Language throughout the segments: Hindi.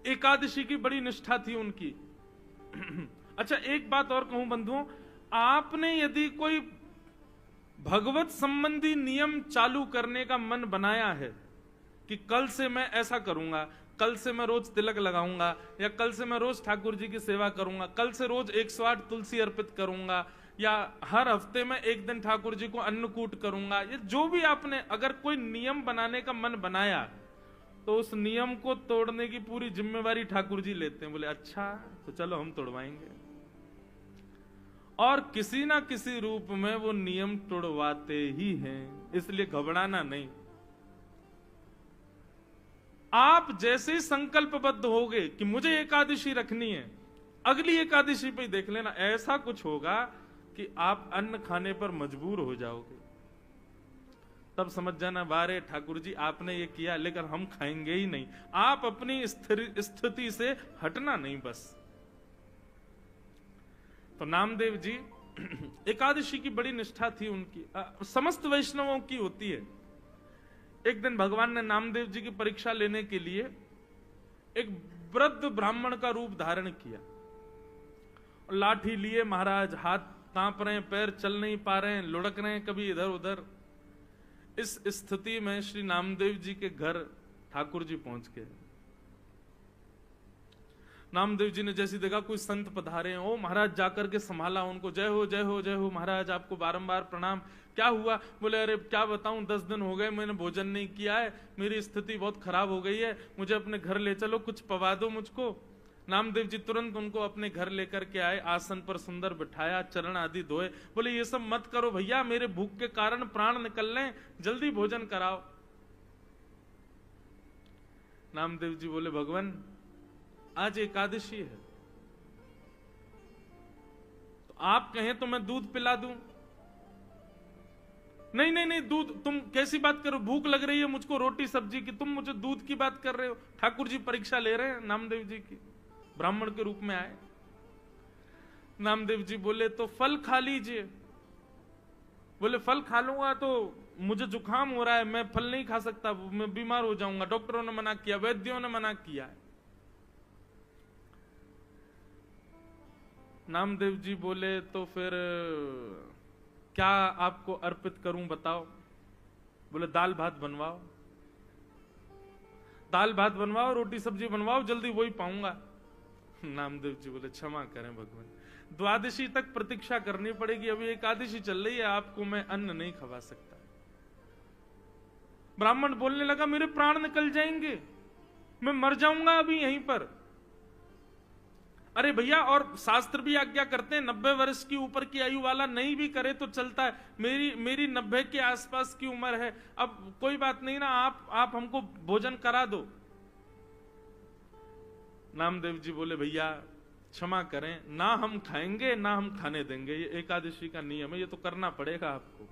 एकादशी की बड़ी निष्ठा थी उनकी। अच्छा, एक बात और कहूं बंधुओं, आपने यदि कोई भगवत संबंधी नियम चालू करने का मन बनाया है कि कल से मैं ऐसा करूंगा, कल से मैं रोज तिलक लगाऊंगा, या कल से मैं रोज ठाकुर जी की सेवा करूंगा, कल से रोज 108 तुलसी अर्पित करूंगा, या हर हफ्ते में एक दिन ठाकुर जी को अन्नकूट करूंगा, ये जो भी आपने अगर कोई नियम बनाने का मन बनाया, तो उस नियम को तोड़ने की पूरी जिम्मेवारी ठाकुर जी लेते हैं। बोले अच्छा, तो चलो हम तोड़वाएंगे, और किसी ना किसी रूप में वो नियम तोड़वाते ही हैं, इसलिए घबराना नहीं। आप जैसे ही संकल्पबद्ध होगे कि मुझे एकादशी रखनी है, अगली एकादशी पे देख लेना ऐसा कुछ होगा कि आप अन्न खाने पर मजबूर हो जाओगे। तब समझ जाना, बारे ठाकुर जी आपने ये किया लेकिन हम खाएंगे ही नहीं। आप अपनी स्थिति से हटना नहीं बस। तो नामदेव जी एकादशी की बड़ी निष्ठा थी उनकी, समस्त वैष्णवों की होती है। एक दिन भगवान ने नामदेव जी की परीक्षा लेने के लिए एक वृद्ध ब्राह्मण का रूप धारण किया, लाठी लिए महाराज, हाथ कांप रहे हैं, पैर चल नहीं पा रहे हैं, लुढ़क रहे हैं कभी इधर उधर। इस स्थिति में श्री नामदेव जी के घर ठाकुर जी पहुंच गए। नामदेव जी ने जैसी देखा कोई संत पधारे हैं, ओ महाराज जाकर के संभाला उनको, जय हो जय हो जय हो महाराज, आपको बारंबार प्रणाम। क्या हुआ? बोले अरे क्या बताऊं, 10 दिन हो गए मैंने भोजन नहीं किया है, मेरी स्थिति बहुत खराब हो गई है, मुझे अपने घर ले चलो, कुछ पवा दो मुझको। नामदेव जी तुरंत उनको अपने घर लेकर के आए, आसन पर सुंदर बिठाया, चरण आदि धोए। बोले ये सब मत करो भैया, मेरे भूख के कारण प्राण निकल रहे, जल्दी भोजन कराओ। नामदेव जी बोले भगवान आज एकादशी है, तो आप कहें तो मैं दूध पिला दूं। नहीं नहीं नहीं, दूध, तुम कैसी बात करो, भूख लग रही है मुझको रोटी सब्जी की, तुम मुझे दूध की बात कर रहे हो। ठाकुर जी परीक्षा ले रहे हैं नामदेव जी की, ब्राह्मण के रूप में आए। नामदेव जी बोले तो फल खा लीजिए। बोले फल खा लूंगा तो मुझे जुकाम हो रहा है, मैं फल नहीं खा सकता, मैं बीमार हो जाऊंगा, डॉक्टरों ने मना किया, वैद्यों ने मना किया है। नामदेव जी बोले तो फिर क्या आपको अर्पित करूं बताओ? बोले दाल भात बनवाओ, दाल भात बनवाओ, रोटी सब्जी बनवाओ, जल्दी वही पाऊंगा। नामदेव जी बोले क्षमा करें भगवान, द्वादशी तक प्रतीक्षा करनी पड़ेगी, अभी एकादशी चल रही है, आपको मैं अन्न नहीं खवा सकता। ब्राह्मण बोलने लगा मेरे प्राण निकल जाएंगे, मैं मर जाऊंगा अभी यहीं पर। अरे भैया, और शास्त्र भी आज्ञा करते हैं 90 वर्ष की ऊपर की आयु वाला नहीं भी करे तो चलता है, मेरी 90 के आसपास की उम्र है, अब कोई बात नहीं ना, आप हमको भोजन करा दो। नामदेव जी बोले भैया क्षमा करें, ना हम खाएंगे ना हम खाने देंगे, ये एकादशी का नियम है, ये तो करना पड़ेगा आपको।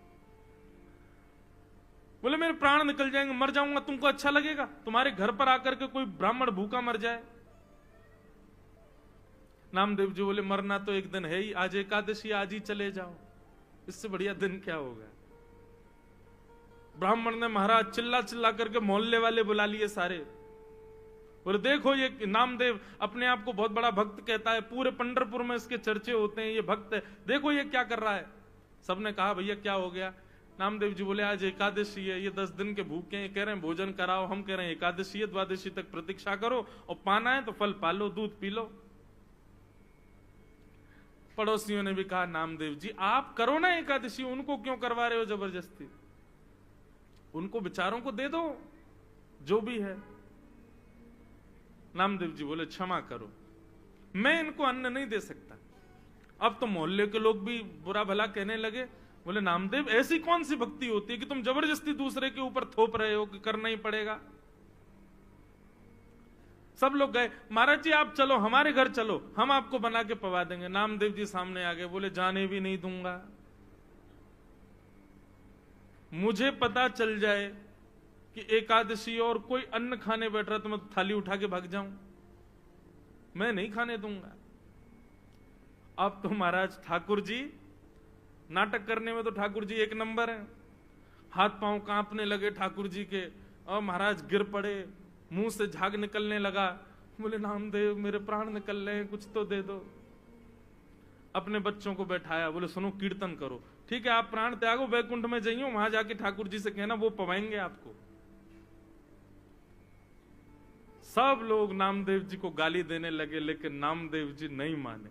बोले मेरे प्राण निकल जाएंगे, मर जाऊंगा, तुमको अच्छा लगेगा तुम्हारे घर पर आकर के कोई ब्राह्मण भूखा मर जाए? नामदेव जी बोले मरना तो एक दिन है ही, आज एकादशी, आज ही चले जाओ, इससे बढ़िया दिन क्या होगा। ब्राह्मण ने महाराज चिल्ला चिल्ला करके मोहल्ले वाले बुला लिए सारे। बोले देखो ये नामदेव अपने आप को बहुत बड़ा भक्त कहता है, पूरे पंढरपुर में इसके चर्चे होते हैं, ये भक्त है, देखो ये क्या कर रहा है। सबने कहा भैया क्या हो गया? नामदेव जी बोले आज एकादशी है, ये 10 दिन के भूखे हैं, कह रहे हैं भोजन कराओ, हम कह रहे हैं एकादशी है, द्वादशी तक प्रतीक्षा करो, और पाना है तो फल पालो, दूध पी लो। पड़ोसियों ने भी कहा नामदेव जी आप करो ना एकादशी, उनको क्यों करवा रहे हो जबरदस्ती, उनको बेचारों को दे दो जो भी है। नामदेव जी बोले क्षमा करो, मैं इनको अन्न नहीं दे सकता। अब तो मोहल्ले के लोग भी बुरा भला कहने लगे। बोले नामदेव ऐसी कौन सी भक्ति होती है कि तुम जबरदस्ती दूसरे के ऊपर थोप रहे हो कि करना ही पड़ेगा। सब लोग गए, महाराज जी आप चलो हमारे घर चलो, हम आपको बना के पवा देंगे। नामदेव जी सामने आ गए, बोले जाने भी नहीं दूंगा, मुझे पता चल जाए कि एकादशी और कोई अन्न खाने बैठ रहा तो मैं थाली उठा के भाग जाऊं, मैं नहीं खाने दूंगा। अब तो महाराज ठाकुर जी नाटक करने में तो ठाकुर जी एक नंबर है, हाथ पांव कांपने लगे ठाकुर जी के, और महाराज गिर पड़े, मुंह से झाग निकलने लगा, बोले नामदेव मेरे प्राण निकल रहे हैं, कुछ तो दे दो। अपने बच्चों को बैठाया, बोले सुनो कीर्तन करो। ठीक है, आप प्राण त्यागो, वैकुंठ में जाइयो, वहां जाके ठाकुर जी से कहना, वो पवाएंगे आपको। सब लोग नामदेव जी को गाली देने लगे, लेकिन नामदेव जी नहीं माने।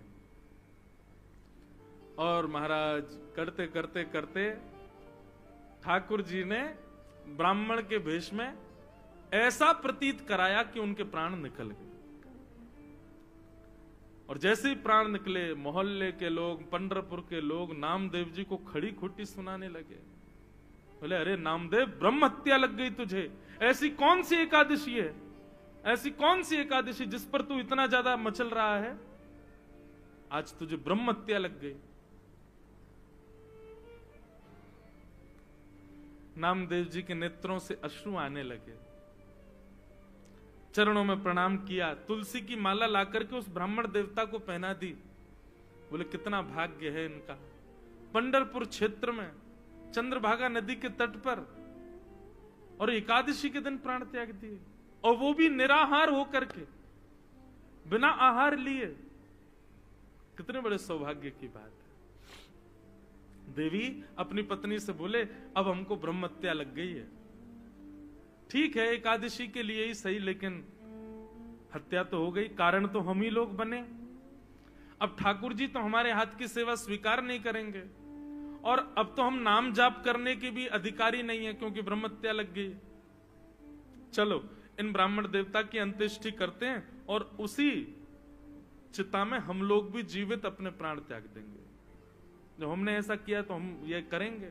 और महाराज करते करते करते ठाकुर जी ने ब्राह्मण के वेश में ऐसा प्रतीत कराया कि उनके प्राण निकल गए। और जैसे ही प्राण निकले, मोहल्ले के लोग, पंढरपुर के लोग नामदेव जी को खड़ी खोटी सुनाने लगे। बोले अरे नामदेव, ब्रह्म हत्या लग गई तुझे। ऐसी कौन सी एकादशी है, ऐसी कौन सी एकादशी जिस पर तू इतना ज्यादा मचल रहा है? आज तुझे ब्रह्म हत्या लग गई। नामदेव जी के नेत्रों से अश्रु आने लगे, चरणों में प्रणाम किया, तुलसी की माला लाकर के उस ब्राह्मण देवता को पहना दी। बोले कितना भाग्य है इनका, पंढरपुर क्षेत्र में चंद्रभागा नदी के तट पर, और एकादशी के दिन प्राण त्याग दिए, और वो भी निराहार होकर के, बिना आहार लिए। कितने बड़े सौभाग्य की बात है। देवी अपनी पत्नी से बोले अब हमको ब्रह्म हत्या लग गई है। ठीक है, एकादशी के लिए ही सही, लेकिन हत्या तो हो गई, कारण तो हम ही लोग बने। अब ठाकुर जी तो हमारे हाथ की सेवा स्वीकार नहीं करेंगे, और अब तो हम नाम जाप करने के भी अधिकारी नहीं है, क्योंकि ब्रह्म हत्या लग गई। चलो इन ब्राह्मण देवता की अंत्येष्टि करते हैं, और उसी चिता में हम लोग भी जीवित अपने प्राण त्याग देंगे। जब हमने ऐसा किया तो हम ये करेंगे।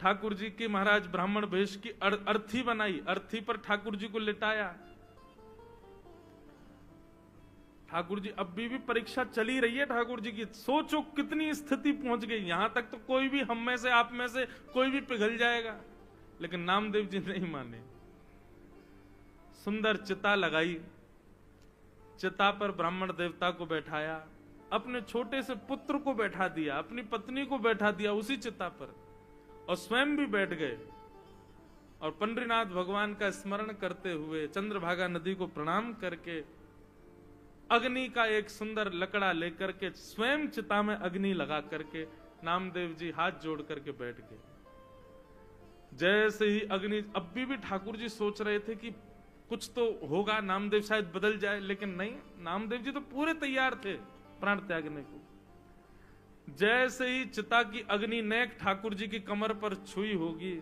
ठाकुर जी की महाराज ब्राह्मण वेश की अर्थी बनाई, अर्थी पर ठाकुर जी को लिटाया। ठाकुर जी अब भी परीक्षा चली रही है ठाकुर जी की। सोचो कितनी स्थिति पहुंच गई, यहां तक तो कोई भी हम में से, आप में से कोई भी पिघल जाएगा, लेकिन नामदेव जी नहीं माने। सुंदर चिता लगाई, चिता पर ब्राह्मण देवता को बैठाया, अपने छोटे से पुत्र को बैठा दिया, अपनी पत्नी को बैठा दिया उसी चिता पर, और स्वयं भी बैठ गए। और पंडरीनाथ भगवान का स्मरण करते हुए, चंद्रभागा नदी को प्रणाम करके, अग्नि का एक सुंदर लकड़ा लेकर के स्वयं चिता में अग्नि लगा करके नामदेव जी हाथ जोड़ करके बैठ गए। जैसे ही अग्नि, अब भी ठाकुर जी सोच रहे थे कि कुछ तो होगा, नामदेव शायद बदल जाए, लेकिन नहीं, नामदेव जी तो पूरे तैयार थे प्राण त्यागने को। जैसे ही चिता की अग्नि नेक ठाकुर जी की कमर पर छुई होगी,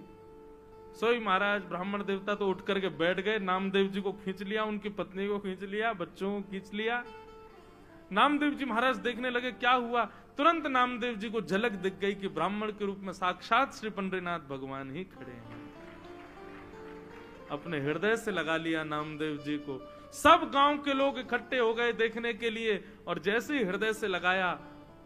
सोई महाराज ब्राह्मण देवता तो उठ करके बैठ गए, नामदेव जी को खींच लिया, उनकी पत्नी को खींच लिया, बच्चों को खींच लिया। नामदेव जी महाराज देखने लगे क्या हुआ। तुरंत नामदेव जी को झलक दिख गई कि ब्राह्मण के रूप में साक्षात श्री पंडरीनाथ भगवान ही खड़े हैं। अपने हृदय से लगा लिया नामदेव जी को। सब गांव के लोग इकट्ठे हो गए देखने के लिए, और जैसे ही हृदय से लगाया,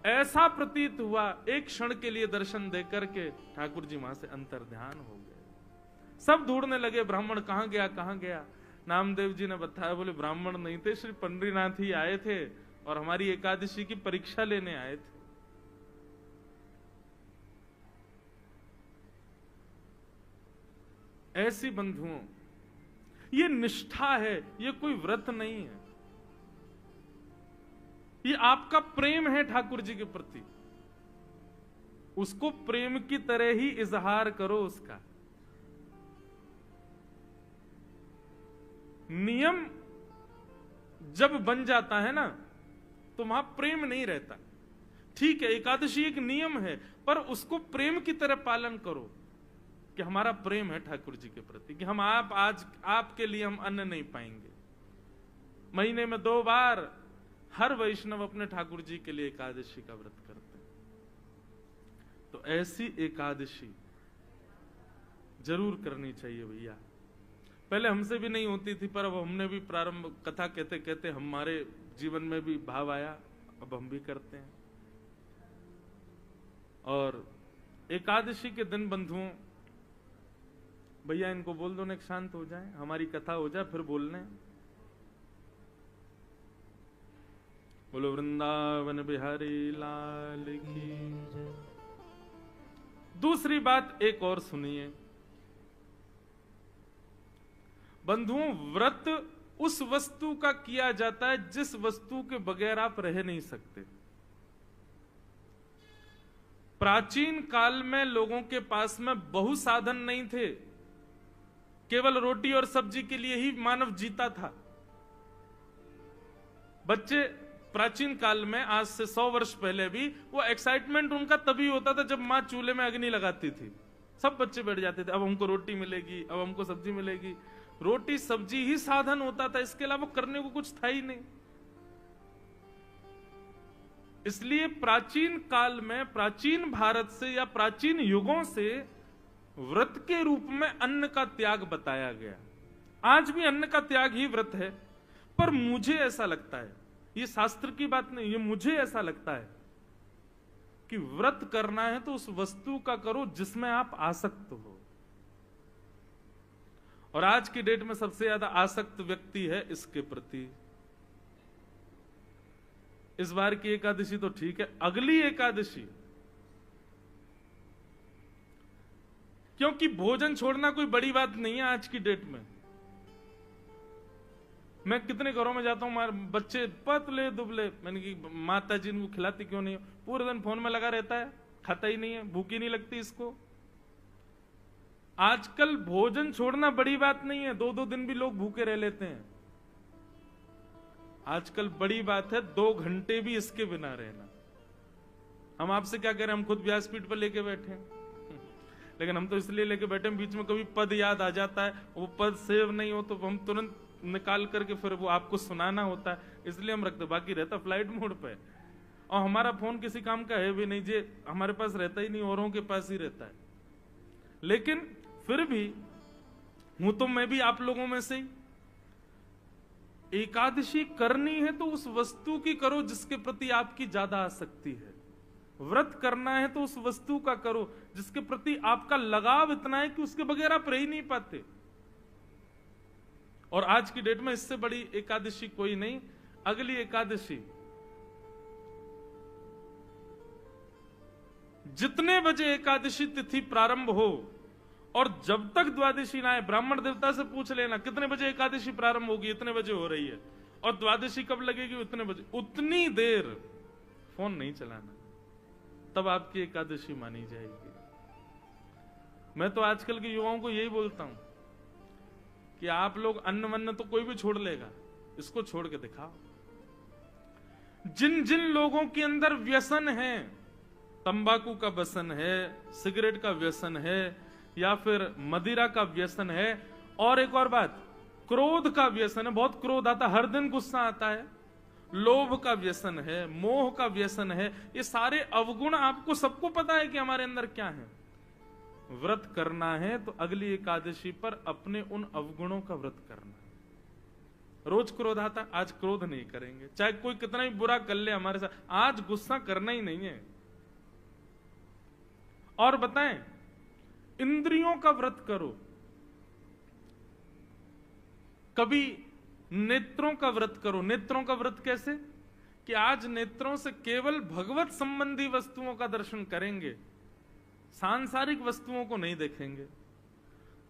ऐसा प्रतीत हुआ एक क्षण के लिए दर्शन देकर के ठाकुर जी वहां से अंतर्ध्यान हो गए। सब ढूंढने लगे ब्राह्मण कहां गया, कहां गया। नामदेव जी ने बताया, बोले ब्राह्मण नहीं थे, श्री पंडरीनाथ ही आए थे, और हमारी एकादशी की परीक्षा लेने आए थे। ऐसी बंधुओं, ये निष्ठा है, ये कोई व्रत नहीं है, ये आपका प्रेम है ठाकुर जी के प्रति। उसको प्रेम की तरह ही इजहार करो उसका। नियम जब बन जाता है ना, तो वहां प्रेम नहीं रहता। ठीक है, एकादशी एक नियम है, पर उसको प्रेम की तरह पालन करो, कि हमारा प्रेम है ठाकुर जी के प्रति, कि हम आज आपके लिए हम अन्न नहीं पाएंगे। महीने में 2 बार हर वैष्णव अपने ठाकुर जी के लिए एकादशी का व्रत करते हैं। तो ऐसी एकादशी जरूर करनी चाहिए भैया। पहले हमसे भी नहीं होती थी, पर अब हमने भी प्रारंभ, कथा कहते कहते हमारे जीवन में भी भाव आया, अब हम भी करते हैं। और एकादशी के दिन बंधुओं, भैया इनको बोल दो ना, शांत हो जाए, हमारी कथा हो जाए, फिर बोलने। बोलो वृंदावन बिहारी लाल की। दूसरी बात एक और सुनिए बंधुओं, व्रत उस वस्तु का किया जाता है जिस वस्तु के बगैर आप रह नहीं सकते। प्राचीन काल में लोगों के पास में बहु साधन नहीं थे, केवल रोटी और सब्जी के लिए ही मानव जीता था। बच्चे प्राचीन काल में, आज से 100 वर्ष पहले भी, वो एक्साइटमेंट उनका तभी होता था जब मां चूल्हे में अग्नि लगाती थी। सब बच्चे बैठ जाते थे, अब हमको रोटी मिलेगी, अब हमको सब्जी मिलेगी। रोटी सब्जी ही साधन होता था, इसके अलावा करने को कुछ था ही नहीं। इसलिए प्राचीन काल में, प्राचीन भारत से या प्राचीन युगों से व्रत के रूप में अन्न का त्याग बताया गया। आज भी अन्न का त्याग ही व्रत है। पर मुझे ऐसा लगता है, ये शास्त्र की बात नहीं, ये मुझे ऐसा लगता है कि व्रत करना है तो उस वस्तु का करो जिसमें आप आसक्त हो। और आज की डेट में सबसे ज्यादा आसक्त व्यक्ति है इसके प्रति। इस बार की एकादशी तो ठीक है, अगली एकादशी, क्योंकि भोजन छोड़ना कोई बड़ी बात नहीं है आज की डेट में। मैं कितने घरों में जाता हूं, बच्चे पतले दुबले, मैंने कि माता जी इनको खिलाती क्यों नहीं, पूरे दिन फोन में लगा रहता है, खाता ही नहीं है, भूख ही नहीं लगती इसको। आजकल भोजन छोड़ना बड़ी बात नहीं है, 2-2 दिन भी लोग भूखे रह लेते हैं। आजकल बड़ी बात है 2 घंटे भी इसके बिना रहना। हम आपसे क्या कह रहे हैं, हम खुद व्यासपीठ पर लेके बैठे हैं, लेकिन हम तो इसलिए लेके बैठे हैं, बीच में कभी पद याद आ जाता है, वो पद सेव नहीं हो तो हम तुरंत निकाल करके फिर वो आपको सुनाना होता है, इसलिए हम रखते। बाकी रहता फ्लाइट मोड पे, और हमारा फोन किसी काम का है भी नहीं, जे हमारे पास रहता ही नहीं, औरों के पास ही रहता है। लेकिन फिर भी हूं तो मैं भी आप लोगों में से ही। एकादशी करनी है तो उस वस्तु की करो जिसके प्रति आपकी ज्यादा आसक्ति है। व्रत करना है तो उस वस्तु का करो जिसके प्रति आपका लगाव इतना है कि उसके बगैर आप रह ही नहीं पाते। और आज की डेट में इससे बड़ी एकादशी कोई नहीं। अगली एकादशी जितने बजे एकादशी तिथि प्रारंभ हो और जब तक द्वादशी ना आए, ब्राह्मण देवता से पूछ लेना कितने बजे एकादशी प्रारंभ होगी, इतने बजे हो रही है, और द्वादशी कब लगेगी, इतने बजे, उतनी देर फोन नहीं चलाना, तब आपकी एकादशी मानी जाएगी। मैं तो आजकल के युवाओं को यही बोलता हूं कि आप लोग अन्न वन्न तो कोई भी छोड़ लेगा, इसको छोड़ के दिखाओ। जिन जिन लोगों के अंदर व्यसन है, तंबाकू का व्यसन है, सिगरेट का व्यसन है, या फिर मदिरा का व्यसन है, और एक और बात, क्रोध का व्यसन है, बहुत क्रोध आता, हर दिन गुस्सा आता है, लोभ का व्यसन है, मोह का व्यसन है, ये सारे अवगुण आपको सबको पता है कि हमारे अंदर क्या है। व्रत करना है तो अगली एकादशी पर अपने उन अवगुणों का व्रत करना है। रोज क्रोध आता, आज क्रोध नहीं करेंगे, चाहे कोई कितना ही बुरा कर ले हमारे साथ, आज गुस्सा करना ही नहीं है। और बताएं, इंद्रियों का व्रत करो। कभी नेत्रों का व्रत करो। नेत्रों का व्रत कैसे कि आज नेत्रों से केवल भगवत संबंधी वस्तुओं का दर्शन करेंगे, सांसारिक वस्तुओं को नहीं देखेंगे।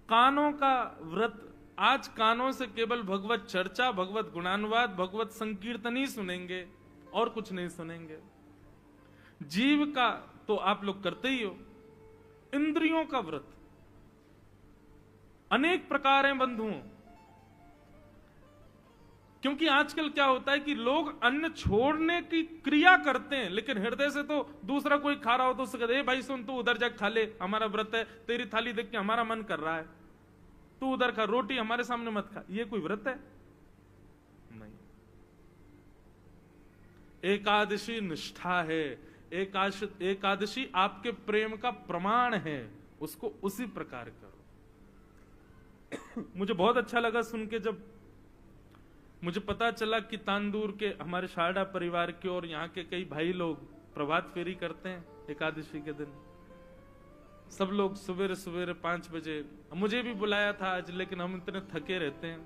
कानों का व्रत, आज कानों से केवल भगवत चर्चा, भगवत गुणानुवाद, भगवत संकीर्तन ही सुनेंगे, और कुछ नहीं सुनेंगे। जीव का तो आप लोग करते ही हो। इंद्रियों का व्रत अनेक प्रकार हैं बंधुओं, क्योंकि आजकल क्या होता है कि लोग अन्न छोड़ने की क्रिया करते हैं, लेकिन हृदय से तो दूसरा कोई खा रहा हो तो उससे कहते हैं, भाई सुन, तू उधर जा खा ले, हमारा व्रत है, तेरी थाली देख के हमारा मन कर रहा है, तू उधर खा, रोटी हमारे सामने मत खा। ये कोई व्रत है? नहीं। एकादशी निष्ठा है, एकादशी आपके प्रेम का प्रमाण है, उसको उसी प्रकार करो। मुझे बहुत अच्छा लगा सुन के, जब मुझे पता चला कि तांदूर के हमारे शारदा परिवार के और यहाँ के कई भाई लोग प्रभात फेरी करते हैं एकादशी के दिन। सब लोग सवेरे सवेरे 5 बजे, मुझे भी बुलाया था आज, लेकिन हम इतने थके रहते हैं,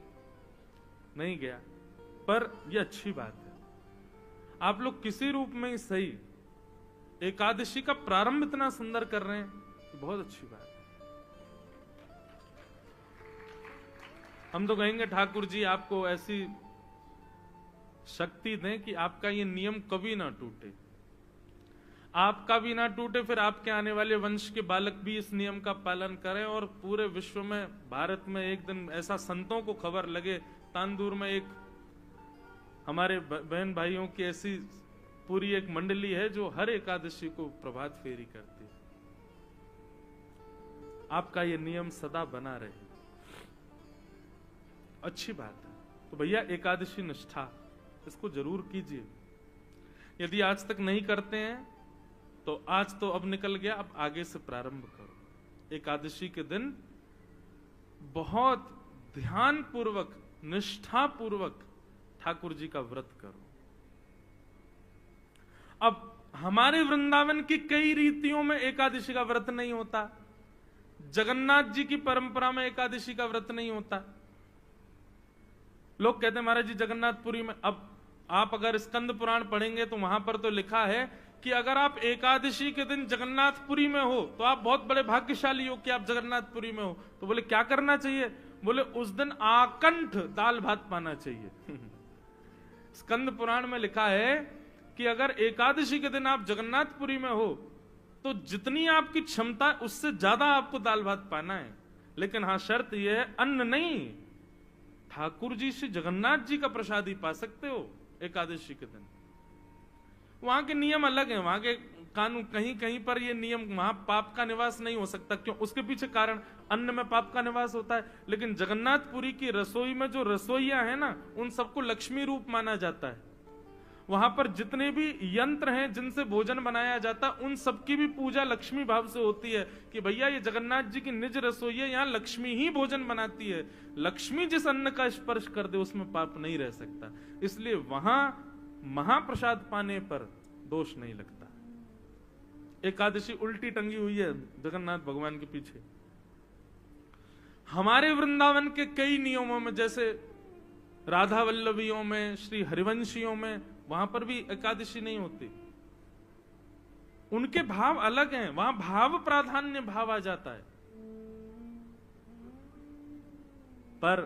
नहीं गया। पर यह अच्छी बात है, आप लोग किसी रूप में ही सही एकादशी का प्रारंभ इतना सुंदर कर रहे हैं, बहुत अच्छी बात है। हम तो कहेंगे ठाकुर जी आपको ऐसी शक्ति दें कि आपका ये नियम कभी ना टूटे, आपका भी ना टूटे, फिर आपके आने वाले वंश के बालक भी इस नियम का पालन करें और पूरे विश्व में, भारत में एक दिन ऐसा संतों को खबर लगे। तांदूर में एक हमारे बहन भाइयों की ऐसी पूरी एक मंडली है जो हर एकादशी को प्रभात फेरी करती है। आपका ये नियम सदा बना रहे, अच्छी बात है। तो भैया एकादशी निष्ठा इसको जरूर कीजिए। यदि आज तक नहीं करते हैं तो आज तो अब निकल गया, अब आगे से प्रारंभ करो। एकादशी के दिन बहुत ध्यान पूर्वक, निष्ठा पूर्वक ठाकुर जी का व्रत करो। अब हमारे वृंदावन की कई रीतियों में एकादशी का व्रत नहीं होता, जगन्नाथ जी की परंपरा में एकादशी का व्रत नहीं होता। लोग कहते हैं महाराज जी जगन्नाथपुरी में, अब आप अगर स्कंद पुराण पढ़ेंगे तो वहां पर तो लिखा है कि अगर आप एकादशी के दिन जगन्नाथपुरी में हो तो आप बहुत बड़े भाग्यशाली हो कि आप जगन्नाथपुरी में हो। तो बोले क्या करना चाहिए? बोले उस दिन आकंठ दाल भात पाना चाहिए। स्कंद पुराण में लिखा है कि अगर एकादशी के दिन आप जगन्नाथपुरी में हो तो जितनी आपकी क्षमता है उससे ज्यादा आपको दाल भात पाना है। लेकिन हाँ शर्त यह है अन्न नहीं, ठाकुर जी से जगन्नाथ जी का प्रसाद ही पा सकते हो एकादशी के दिन। वहां के नियम अलग हैं, वहां के कानून, कहीं कहीं पर ये नियम, वहां पाप का निवास नहीं हो सकता। क्यों? उसके पीछे कारण, अन्न में पाप का निवास होता है। लेकिन जगन्नाथपुरी की रसोई में जो रसोइया है ना, उन सबको लक्ष्मी रूप माना जाता है। वहां पर जितने भी यंत्र हैं जिनसे भोजन बनाया जाता है उन सबकी भी पूजा लक्ष्मी भाव से होती है कि भैया ये जगन्नाथ जी की निज रसोई है, यहाँ लक्ष्मी ही भोजन बनाती है। लक्ष्मी जिस अन्न का स्पर्श कर दे उसमें पाप नहीं रह सकता। इसलिए वहां महाप्रसाद पाने पर दोष नहीं लगता। एकादशी उल्टी टंगी हुई है जगन्नाथ भगवान के पीछे। हमारे वृंदावन के कई नियमों में, जैसे राधा वल्लभियों में, श्री हरिवंशियों में, वहां पर भी एकादशी नहीं होती। उनके भाव अलग हैं, वहां भाव प्राधान्य भाव आ जाता है। पर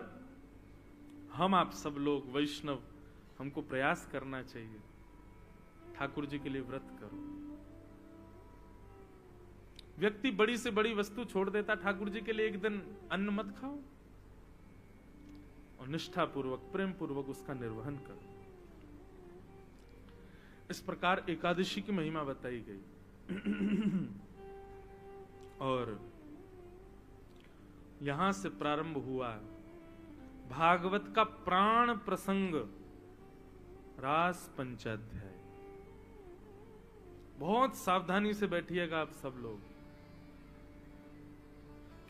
हम आप सब लोग वैष्णव, हमको प्रयास करना चाहिए, ठाकुर जी के लिए व्रत करो। व्यक्ति बड़ी से बड़ी वस्तु छोड़ देता, ठाकुर जी के लिए एक दिन अन्न मत खाओ और निष्ठा पूर्वक, प्रेम पूर्वक उसका निर्वहन करो। इस प्रकार एकादशी की महिमा बताई गई। और यहां से प्रारंभ हुआ भागवत का प्राण प्रसंग, रास पंचाध्याय। बहुत सावधानी से बैठिएगा आप सब लोग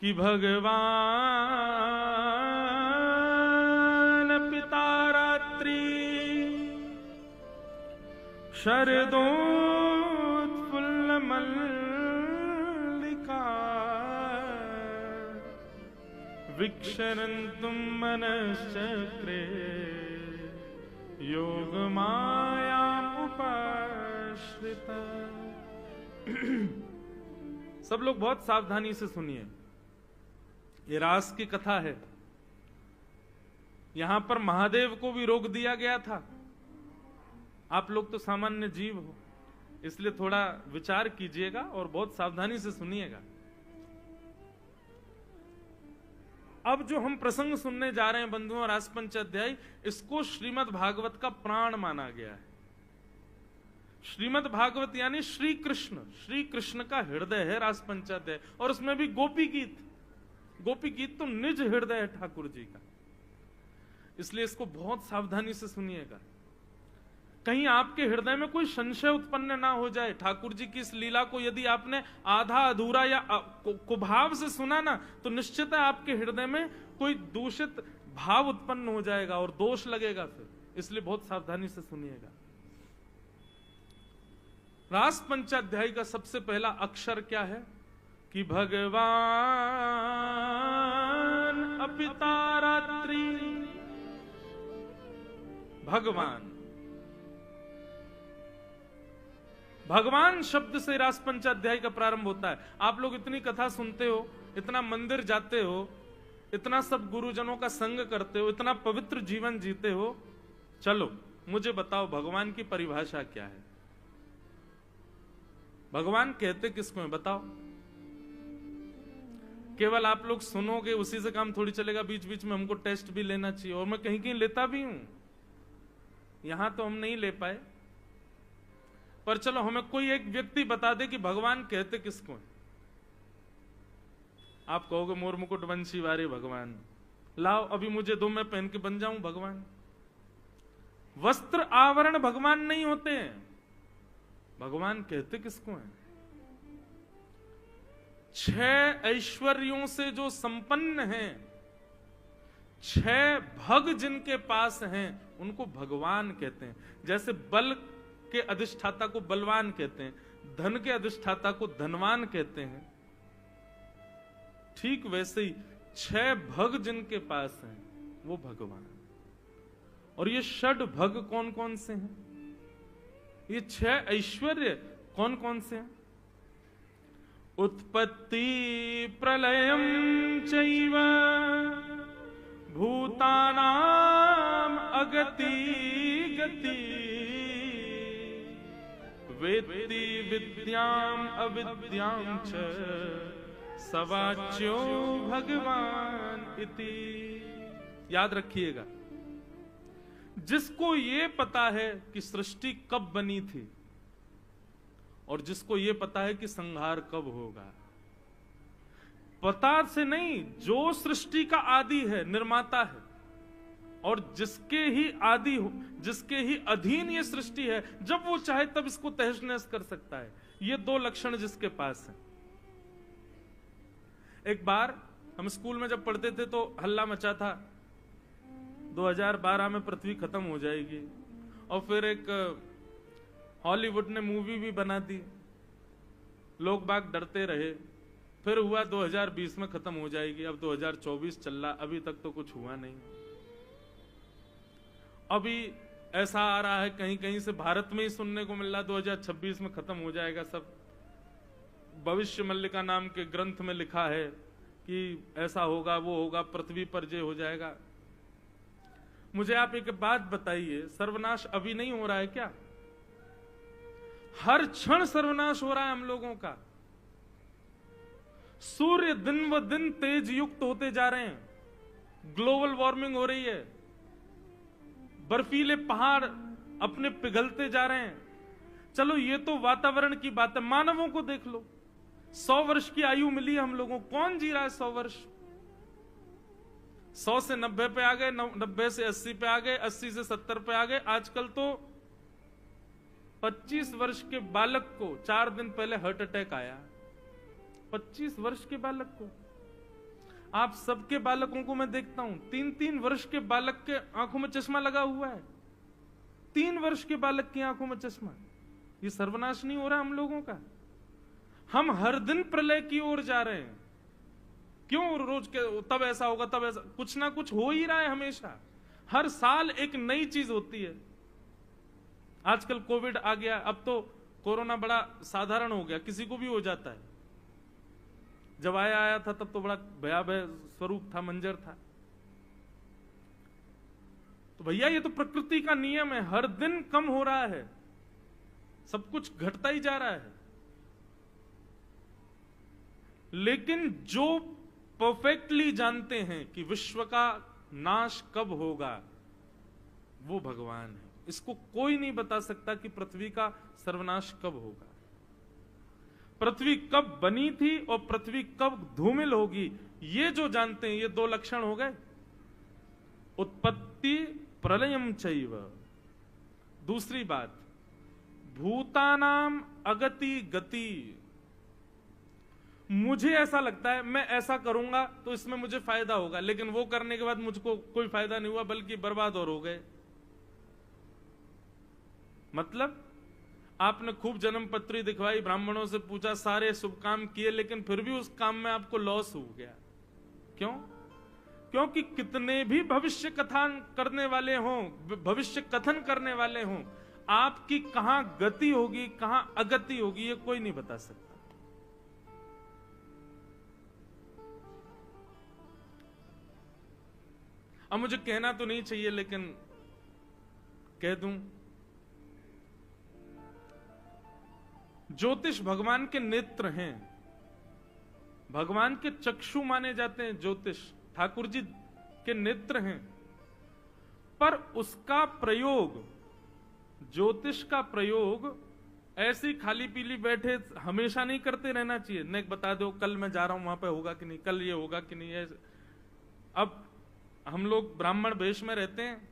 कि भगवान पिता रात्रि शरदोत्फुल्ल मल्लिका विक्षरन्तुं मनश्चक्रे योग माया उपाश्रिता। सब लोग बहुत सावधानी से सुनिए, ये रास की कथा है। यहां पर महादेव को भी रोक दिया गया था। आप लोग तो सामान्य जीव हो, इसलिए थोड़ा विचार कीजिएगा और बहुत सावधानी से सुनिएगा। अब जो हम प्रसंग सुनने जा रहे हैं बंधुओं, रास पंचाध्याय, इसको श्रीमद् भागवत का प्राण माना गया है। श्रीमद् भागवत यानी श्री कृष्ण का हृदय है रास पंचाध्याय। और उसमें भी गोपी गीत तो निज हृदय है ठाकुर जी का। इसलिए इसको बहुत सावधानी से सुनिएगा, कहीं आपके हृदय में कोई संशय उत्पन्न ना हो जाए। ठाकुर जी की इस लीला को यदि आपने आधा अधूरा या कुभाव से सुना ना, तो निश्चित है आपके हृदय में कोई दूषित भाव उत्पन्न हो जाएगा और दोष लगेगा फिर। इसलिए बहुत सावधानी से सुनिएगा। रास पंचाध्याय का सबसे पहला अक्षर क्या है कि भगवान अपिता रात्रि। भगवान शब्द से रास पंचाध्याय का प्रारंभ होता है। आप लोग इतनी कथा सुनते हो, इतना मंदिर जाते हो, इतना सब गुरुजनों का संग करते हो, इतना पवित्र जीवन जीते हो, चलो मुझे बताओ भगवान की परिभाषा क्या है? भगवान कहते किसको है बताओ? केवल आप लोग सुनोगे उसी से काम थोड़ी चलेगा, बीच बीच में हमको टेस्ट भी लेना चाहिए, और मैं कहीं कहीं लेता भी हूं, यहां तो हम नहीं ले पाए, पर चलो हमें कोई एक व्यक्ति बता दे कि भगवान कहते किसको है। आप कहोगे मोर मुकुट वंशी वारे भगवान, लाओ अभी मुझे दो, मैं पहन के बन जाऊं भगवान। वस्त्र आवरण भगवान नहीं होते हैं, भगवान कहते किसको है? 6 ऐश्वर्यों से जो संपन्न हैं, 6 भग जिनके पास हैं, उनको भगवान कहते हैं। जैसे बल के अधिष्ठाता को बलवान कहते हैं, धन के अधिष्ठाता को धनवान कहते हैं, ठीक वैसे ही 6 भग जिनके पास हैं वो भगवान। और ये षड भग कौन कौन से हैं? ये 6 ऐश्वर्य कौन कौन से हैं? उत्पत्ति प्रलयम चैव भूतानाम अगति गति वेत्ति विद्याम अविद्याम च सवाच्यो भगवान इति। याद रखिएगा, जिसको ये पता है कि सृष्टि कब बनी थी और जिसको ये पता है कि संहार कब होगा, पता से नहीं, जो सृष्टि का आदि है, निर्माता है, और जिसके ही आदि हो, जिसके ही अधीन ये सृष्टि है, जब वो चाहे तब इसको तहस नहस कर सकता है। ये 2 लक्षण जिसके पास है। एक बार हम स्कूल में जब पढ़ते थे तो हल्ला मचा था 2012 में पृथ्वी खत्म हो जाएगी, और फिर एक हॉलीवुड ने मूवी भी बना दी, लोग बाग डरते रहे, फिर हुआ 2020 में खत्म हो जाएगी, अब 2024 चल रहा, अभी तक तो कुछ हुआ नहीं। अभी ऐसा आ रहा है कहीं कहीं से, भारत में ही सुनने को मिल रहा 2026 में खत्म हो जाएगा सब। भविष्य मल्लिका नाम के ग्रंथ में लिखा है कि ऐसा होगा, वो होगा, पृथ्वी पर जय हो जाएगा। मुझे आप एक बात बताइए, सर्वनाश अभी नहीं हो रहा है क्या? हर क्षण सर्वनाश हो रहा है हम लोगों का। सूर्य दिन व दिन तेज युक्त होते जा रहे हैं, ग्लोबल वार्मिंग हो रही है, बर्फीले पहाड़ अपने पिघलते जा रहे हैं। चलो ये तो वातावरण की बात है, मानवों को देख लो, 100 वर्ष की आयु मिली है हम लोगों को, कौन जी रहा है 100 वर्ष? 100 से 90 पे आ गए, 90 से 80 पे आ गए, 80 से 70 पे आ गए। आजकल तो 25 वर्ष के बालक को 4 दिन पहले हार्ट अटैक आया। 25 वर्ष के बालक को, आप सबके बालकों को मैं देखता हूं, 3-3 वर्ष के बालक के आंखों में चश्मा लगा हुआ है, 3 वर्ष के बालक की आंखों में चश्मा। ये सर्वनाश नहीं हो रहा हम लोगों का? हम हर दिन प्रलय की ओर जा रहे हैं। क्यों? रोज के तब ऐसा होगा, तब ऐसा, कुछ ना कुछ हो ही रहा है हमेशा। हर साल एक नई चीज होती है। आजकल कोविड आ गया, अब तो कोरोना बड़ा साधारण हो गया, किसी को भी हो जाता है। जब आया था तब तो बड़ा भयावह स्वरूप था, मंजर था। तो भैया ये तो प्रकृति का नियम है, हर दिन कम हो रहा है, सब कुछ घटता ही जा रहा है। लेकिन जो परफेक्टली जानते हैं कि विश्व का नाश कब होगा, वो भगवान है। इसको कोई नहीं बता सकता कि पृथ्वी का सर्वनाश कब होगा, पृथ्वी कब बनी थी और पृथ्वी कब धूमिल होगी। ये जो जानते हैं, ये 2 लक्षण हो गए, उत्पत्ति प्रलयम चैव। दूसरी बात, भूतानाम अगति गति। मुझे ऐसा लगता है मैं ऐसा करूंगा तो इसमें मुझे फायदा होगा, लेकिन वो करने के बाद मुझको कोई फायदा नहीं हुआ, बल्कि बर्बाद और हो गए। मतलब आपने खूब जन्म पत्री दिखवाई, ब्राह्मणों से पूछा, सारे शुभ काम किए, लेकिन फिर भी उस काम में आपको लॉस हो गया। क्यों? क्योंकि कितने भी भविष्य कथन करने वाले हों, भविष्य कथन करने वाले हों, आपकी कहां गति होगी, कहां अगति होगी, ये कोई नहीं बता सकता। अब मुझे कहना तो नहीं चाहिए लेकिन कह दूं, ज्योतिष भगवान के नेत्र हैं, भगवान के चक्षु माने जाते हैं ज्योतिष, ठाकुर जी के नेत्र हैं। पर उसका प्रयोग, ज्योतिष का प्रयोग ऐसी खाली पीली बैठे हमेशा नहीं करते रहना चाहिए। न बता दो कल मैं जा रहा हूं वहां पे होगा कि नहीं, कल ये होगा कि नहीं। अब हम लोग ब्राह्मण वेश में रहते हैं,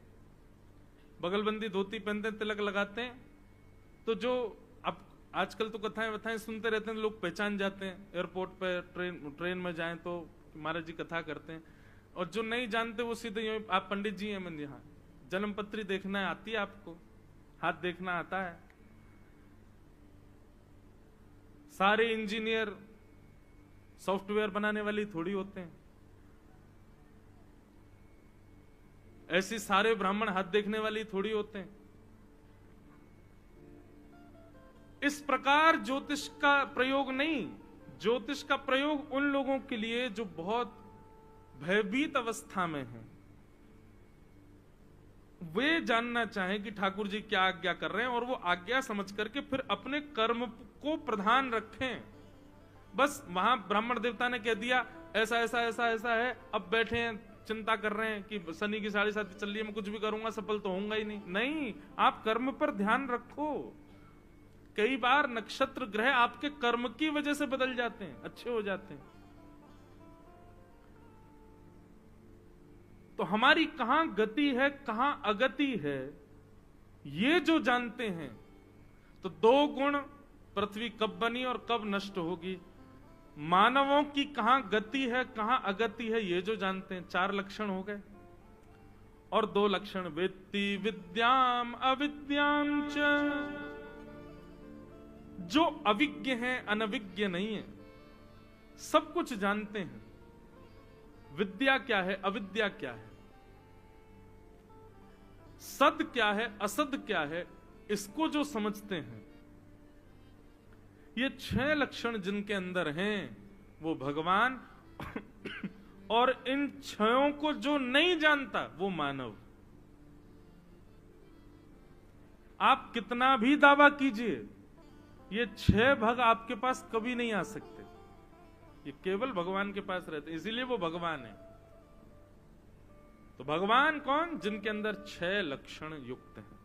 बगलबंदी धोती पहनते हैं, तिलक लगाते हैं, तो जो अब आजकल तो कथाएं वथाएं सुनते रहते हैं, लोग पहचान जाते हैं। एयरपोर्ट पे ट्रेन में जाएं तो महाराज जी कथा करते हैं, और जो नहीं जानते वो सीधे आप पंडित जी हैं। मैं हाँ, जन्म पत्री देखना आती है आपको, हाथ देखना आता है। सारे इंजीनियर सॉफ्टवेयर बनाने वाली थोड़ी होते हैं, ऐसी सारे ब्राह्मण हाथ देखने वाली थोड़ी होते हैं। इस प्रकार ज्योतिष का प्रयोग नहीं, ज्योतिष का प्रयोग उन लोगों के लिए जो बहुत भयभीत अवस्था में हैं, वे जानना चाहें कि ठाकुर जी क्या आज्ञा कर रहे हैं, और वो आज्ञा समझ करके फिर अपने कर्म को प्रधान रखें। बस वहां ब्राह्मण देवता ने कह दिया ऐसा ऐसा ऐसा ऐसा है, अब बैठे हैं चिंता कर रहे हैं कि शनि की 7.5 चल रही है, मैं कुछ भी करूंगा सफल तो होऊंगा ही नहीं। नहीं, आप कर्म पर ध्यान रखो। कई बार नक्षत्र ग्रह आपके कर्म की वजह से बदल जाते हैं, अच्छे हो जाते हैं। तो हमारी कहां गति है, कहां अगति है, ये जो जानते हैं, तो 2 गुण, पृथ्वी कब बनी और कब नष्ट होगी, मानवों की कहां गति है कहां अगति है, ये जो जानते हैं, 4 लक्षण हो गए। और 2 लक्षण, वेत्ति विद्याम अविद्याम च, जो अविज्ञ हैं, अनविज्ञ नहीं है, सब कुछ जानते हैं। विद्या क्या है, अविद्या क्या है, सद क्या है, असद क्या है, इसको जो समझते हैं, ये 6 लक्षण जिनके अंदर हैं वो भगवान, और इन 6 को जो नहीं जानता वो मानव। आप कितना भी दावा कीजिए, ये 6 भग आपके पास कभी नहीं आ सकते, ये केवल भगवान के पास रहते, इसीलिए वो भगवान है। तो भगवान कौन, जिनके अंदर 6 लक्षण युक्त हैं।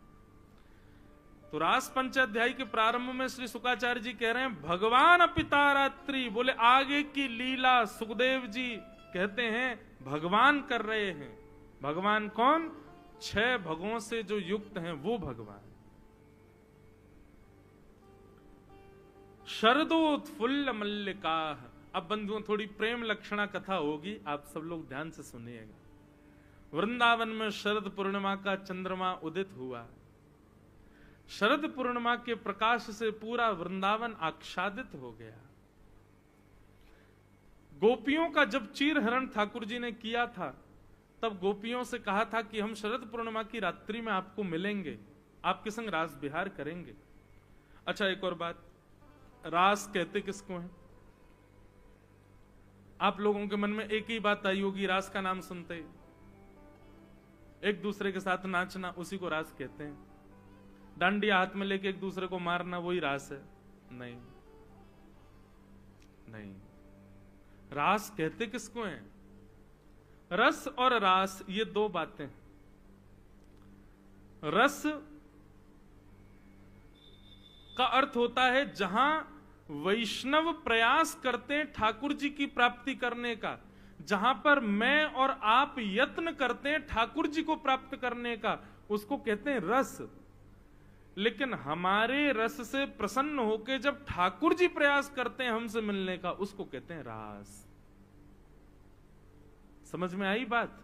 तो रास पंचाध्यायी के प्रारंभ में श्री शुकाचार्य जी कह रहे हैं भगवान पितारात्रि, बोले आगे की लीला सुखदेव जी कहते हैं भगवान कर रहे हैं। भगवान कौन, 6 भगों से जो युक्त हैं वो भगवान। शरदोत्फुल्ल मल्लिका। अब बंधुओं थोड़ी प्रेम लक्षणा कथा होगी, आप सब लोग ध्यान से सुनिएगा। वृंदावन में शरद पूर्णिमा का चंद्रमा उदित हुआ। शरद पूर्णिमा के प्रकाश से पूरा वृंदावन आच्छादित हो गया। गोपियों का जब चीरहरण ठाकुर जी ने किया था, तब गोपियों से कहा था कि हम शरद पूर्णिमा की रात्रि में आपको मिलेंगे, आपके संग रास विहार करेंगे। अच्छा, एक और बात, रास कहते किसको है? आप लोगों के मन में एक ही बात आई होगी, रास का नाम सुनते ही एक दूसरे के साथ नाचना, उसी को रास कहते हैं। डांडिया हाथ में लेके एक दूसरे को मारना, वही रास है? नहीं नहीं, रास कहते किसको है? रस और रास ये 2 बातें। रस का अर्थ होता है जहां वैष्णव प्रयास करते हैं ठाकुर जी की प्राप्ति करने का, जहां पर मैं और आप यत्न करते हैं ठाकुर जी को प्राप्त करने का, उसको कहते हैं रस। लेकिन हमारे रस से प्रसन्न होकर जब ठाकुर जी प्रयास करते हैं हमसे मिलने का, उसको कहते हैं रास। समझ में आई बात?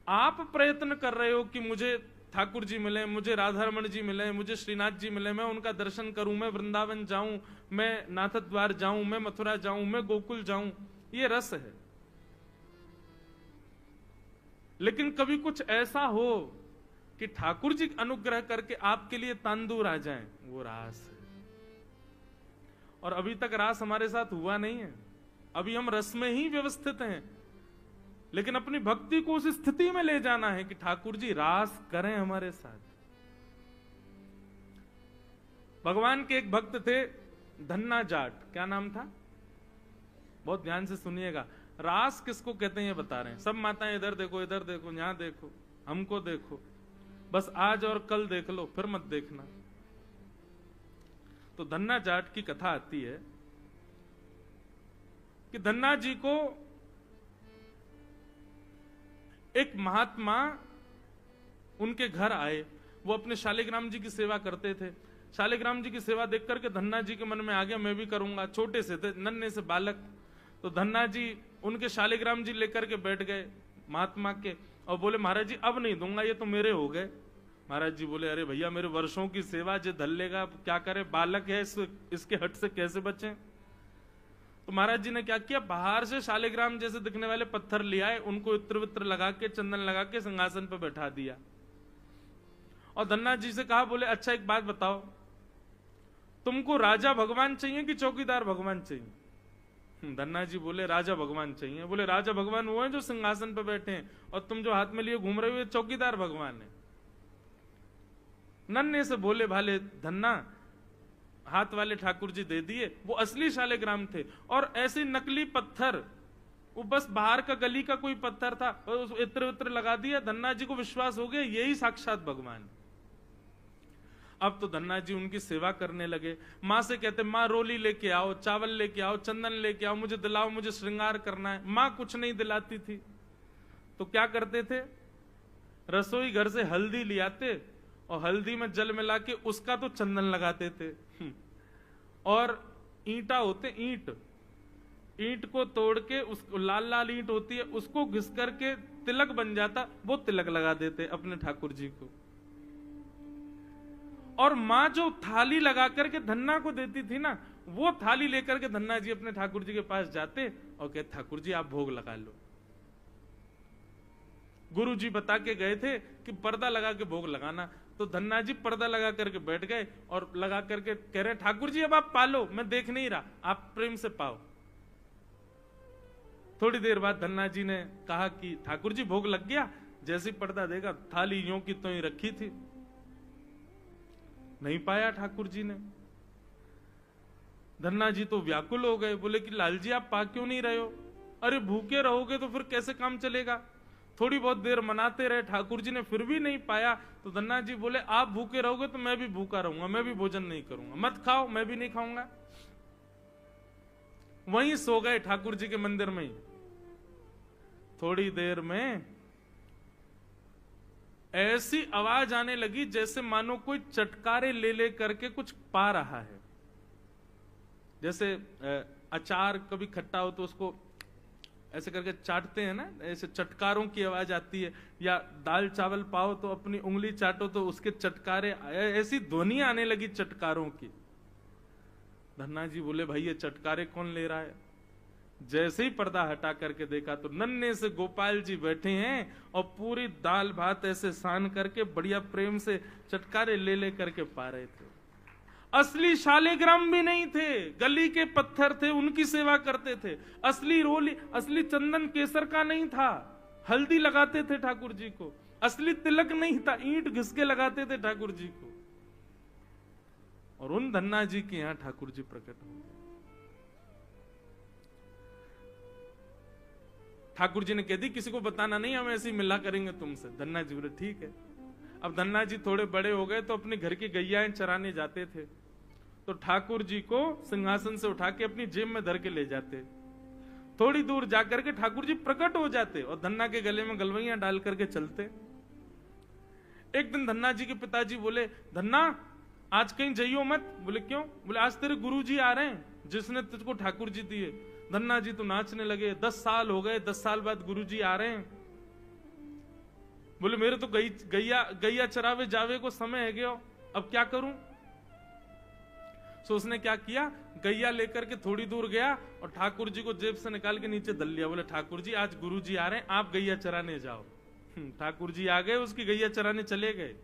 आप प्रयत्न कर रहे हो कि मुझे ठाकुर जी मिले, मुझे राधारमण जी मिले, मुझे श्रीनाथ जी मिले, मैं उनका दर्शन करूं, मैं वृंदावन जाऊं, मैं नाथ द्वार जाऊं, मैं मथुरा जाऊं, मैं गोकुल जाऊं, ये रस है। लेकिन कभी कुछ ऐसा हो कि ठाकुर जी अनुग्रह करके आपके लिए तांदूर आ जाएं, वो रास है। और अभी तक रास हमारे साथ हुआ नहीं है, अभी हम रस में ही व्यवस्थित हैं। लेकिन अपनी भक्ति को उस स्थिति में ले जाना है कि ठाकुर जी रास करें हमारे साथ। भगवान के एक भक्त थे धन्ना जाट, क्या नाम था? बहुत ध्यान से सुनिएगा। रास किसको कहते हैं ये बता रहे हैं। सब माताएं इधर देखो, इधर देखो, यहां देखो, हमको देखो, बस आज और कल देख लो, फिर मत देखना। तो धन्ना जाट की कथा आती है कि धन्ना जी को एक महात्मा उनके घर आए। वो अपने शालिग्राम जी की सेवा करते थे। शालिग्राम जी की सेवा देख करके धन्ना जी के मन में आ गया मैं भी करूंगा। छोटे से थे, नन्हे से बालक। तो धन्ना जी उनके शालिग्राम जी लेकर के बैठ गए महात्मा के और बोले महाराज जी अब नहीं दूंगा, ये तो मेरे हो गए। महाराज जी बोले अरे भैया मेरे वर्षों की सेवा जो धल लेगा, क्या करे, बालक है, इसके हट से कैसे बचें। तो महाराज जी ने क्या किया, बाहर से शालिग्राम जैसे दिखने वाले पत्थर ले आए, उनको इत्र वित्र लगा के, चंदन लगा के सिंहासन पर बैठा दिया। और धन्ना जी से कहा, बोले अच्छा एक बात बताओ, तुमको राजा भगवान चाहिए कि चौकीदार भगवान चाहिए? धन्ना जी बोले राजा भगवान चाहिए। बोले राजा भगवान वो है जो सिंहासन पर बैठे हैं, और तुम जो हाथ में लिए घूम रहे हो ये चौकीदार भगवान है। नन्हे से भोले भाले धन्ना हाथ वाले ठाकुर जी दे दिए। वो असली शालिग्राम थे और ऐसे नकली पत्थर, वो बस बाहर का गली का कोई पत्थर था, इत्र वित्र लगा दिया। धन्ना जी को विश्वास हो गया यही साक्षात भगवान। अब तो धन्ना जी उनकी सेवा करने लगे। माँ से कहते माँ रोली लेके आओ, चावल लेके आओ, चंदन लेके आओ, मुझे दिलाओ, मुझे श्रृंगार करना है। माँ कुछ नहीं दिलाती थी। तो क्या करते थे, रसोई घर से हल्दी ले आते और हल्दी में जल मिला के उसका तो चंदन लगाते थे। और ईंटा होते, ईंट को तोड़ के, उसको लाल लाल ईंट होती है, उसको घिस करके तिलक बन जाता, वो तिलक लगा देते अपने ठाकुर जी को। और माँ जो थाली लगा करके धन्ना को देती थी ना, वो थाली लेकर के धन्ना जी अपने ठाकुर जी के पास जाते और कहते ठाकुर जी आप भोग लगा लो। गुरु जी बता के गए थे कि पर्दा लगा के भोग लगाना। तो धन्ना जी पर्दा लगा करके बैठ गए और लगा करके कह रहे ठाकुर जी अब आप पालो, मैं देख नहीं रहा, आप प्रेम से पाओ। थोड़ी देर बाद धन्ना जी ने कहा कि ठाकुर जी भोग लग गया। जैसे पर्दा देगा, थाली यूं की तो ही रखी थी, नहीं पाया ठाकुर जी ने। धन्ना जी तो व्याकुल हो गए, बोले कि लाल जी आप पा क्यों नहीं रहे हो? अरे भूखे रहोगे तो फिर कैसे काम चलेगा। थोड़ी बहुत देर मनाते रहे, ठाकुर जी ने फिर भी नहीं पाया। तो धन्ना जी बोले आप भूखे रहोगे तो मैं भी भूखा रहूंगा, मैं भी भोजन नहीं करूंगा, मत खाओ, मैं भी नहीं खाऊंगा। वहीं सो गए ठाकुर जी के मंदिर में ही। थोड़ी देर में ऐसी आवाज आने लगी जैसे मानो कोई चटकारे ले ले करके कुछ पा रहा है। जैसे अचार कभी खट्टा हो तो उसको ऐसे करके चाटते हैं ना, ऐसे चटकारों की आवाज आती है। या दाल चावल पाओ तो अपनी उंगली चाटो तो उसके चटकारे, ऐसी ध्वनि आने लगी चटकारों की। धन्ना जी बोले भाई ये चटकारे कौन ले रहा है? जैसे ही पर्दा हटा करके देखा तो नन्हे से गोपाल जी बैठे हैं और पूरी दाल भात ऐसे सान करके बढ़िया प्रेम से चटकारे ले ले करके पा रहे थे। असली शालिग्राम भी नहीं थे, गली के पत्थर थे, उनकी सेवा करते थे। असली रोली, असली चंदन केसर का नहीं था, हल्दी लगाते थे ठाकुर जी को। असली तिलक नहीं था, ईंट घिस के लगाते थे ठाकुर जी को। और उन धन्ना जी के यहां ठाकुर जी प्रकट हो गए। ठाकुर जी ने कह दी किसी को बताना नहीं, हम ऐसे ही मिला करेंगे तुमसे। धन्ना जी बोले ठीक है। अब धन्ना जी थोड़े बड़े हो गए तो अपने घर की गैयाएं चराने जाते थे। तो ठाकुर जी को सिंहासन से उठा के अपनी जेब में धर के ले जाते। थोड़ी दूर जाकर के ठाकुर जी प्रकट हो जाते और धन्ना के गले में गलवैया डाल करके चलते। एक दिन धन्ना जी के पिताजी बोले धन्ना आज कहीं जाइयो मत। बोले क्यों? बोले आज तेरे गुरु जी आ रहे हैं जिसने तुझको ठाकुर जी दिए। धन्ना जी तो नाचने लगे। 10 साल हो गए, 10 साल बाद गुरु जी आ रहे हैं। बोले मेरे तो गैया चरावे जावे को समय है गया, अब क्या करूं? सो उसने क्या किया, गैया लेकर के थोड़ी दूर गया और ठाकुर जी को जेब से निकाल के नीचे दल लिया। बोले ठाकुर जी आज गुरु जी आ रहे हैं, आप गैया चराने जाओ। ठाकुर जी आ गए, उसकी गैया चराने चले गए।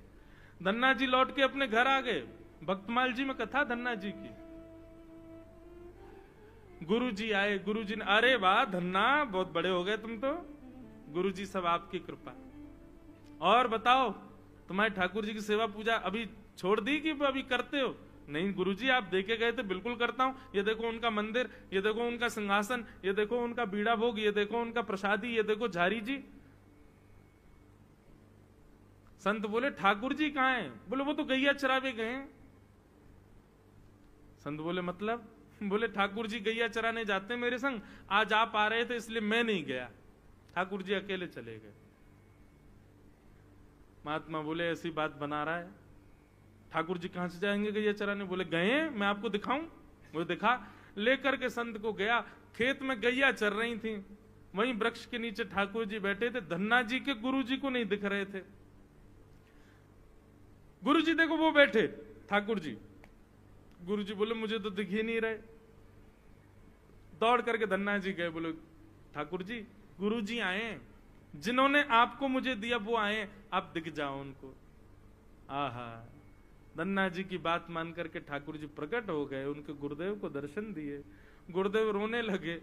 धन्ना जी लौट के अपने घर आ गए। भक्तमाल जी में कथा धन्ना जी की। गुरु जी आए, गुरु जी ने अरे वाह धन्ना बहुत बड़े हो गए तुम तो, गुरुजी सब आपकी कृपा। और बताओ तुम्हारे ठाकुर जी की सेवा पूजा अभी छोड़ दी कि अभी करते हो? नहीं गुरुजी आप देखे गए थे, बिल्कुल करता हूं। ये देखो उनका मंदिर, ये देखो उनका सिंहासन, ये देखो उनका बीड़ा भोग, ये देखो उनका प्रसादी, ये देखो झारी जी। संत बोले ठाकुर जी कहां हैं? बोले वो तो गैया चरावे गए हैं। संत बोले मतलब? बोले ठाकुर जी गैया चराने जाते हैं मेरे संग, आज आप आ रहे थे इसलिए मैं नहीं गया, ठाकुर जी अकेले चले गए। महात्मा बोले ऐसी बात बना रहा है, ठाकुर जी कहां से जाएंगे गैया चराने? बोले गए हैं, मैं आपको दिखाऊं? वो दिखा, लेकर के संत को गया। खेत में गैया चर रही थी, वहीं वृक्ष के नीचे ठाकुर जी बैठे थे। धन्ना जी के गुरु जी को नहीं दिख रहे थे। गुरु जी देखो वो बैठे ठाकुर जी। गुरु जी बोले मुझे तो दिख ही नहीं रहे। दौड़ करके धन्ना जी गए, बोले ठाकुर जी गुरु जी आए, जिन्होंने आपको मुझे दिया वो आए, आप दिख जाओ उनको। आहा, धन्ना जी की बात मान करके ठाकुर जी प्रकट हो गए, उनके गुरुदेव को दर्शन दिए। गुरुदेव रोने लगे,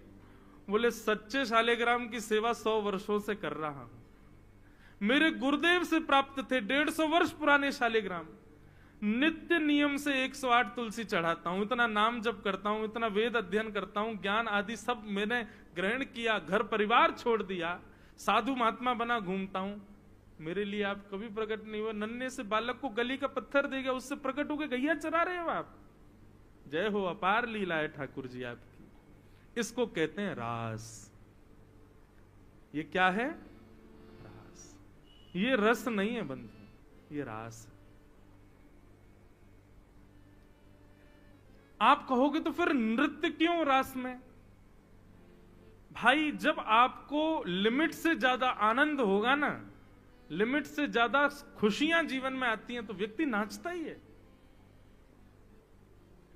बोले सच्चे शालिग्राम की सेवा 100 वर्षों से कर रहा हूं, मेरे गुरुदेव से प्राप्त थे 150 वर्ष पुराने शालिग्राम। नित्य नियम से 108 तुलसी चढ़ाता हूं, इतना नाम जप करता हूं, इतना वेद अध्ययन करता हूं, ज्ञान आदि सब मैंने ग्रहण किया, घर परिवार छोड़ दिया, साधु महात्मा बना घूमता हूं, मेरे लिए आप कभी प्रकट नहीं हुए। नन्हे से बालक को गली का पत्थर दे गया, उससे प्रकट होकर गैया चरा रहे हो आप। जय हो, अपार लीला है ठाकुर जी आपकी। इसको कहते हैं रास। ये क्या है? रास। ये रस नहीं है बंधु, ये रास है। आप कहोगे तो फिर नृत्य क्यों रास में? भाई जब आपको लिमिट से ज्यादा आनंद होगा ना, लिमिट से ज्यादा खुशियां जीवन में आती हैं, तो व्यक्ति नाचता ही है।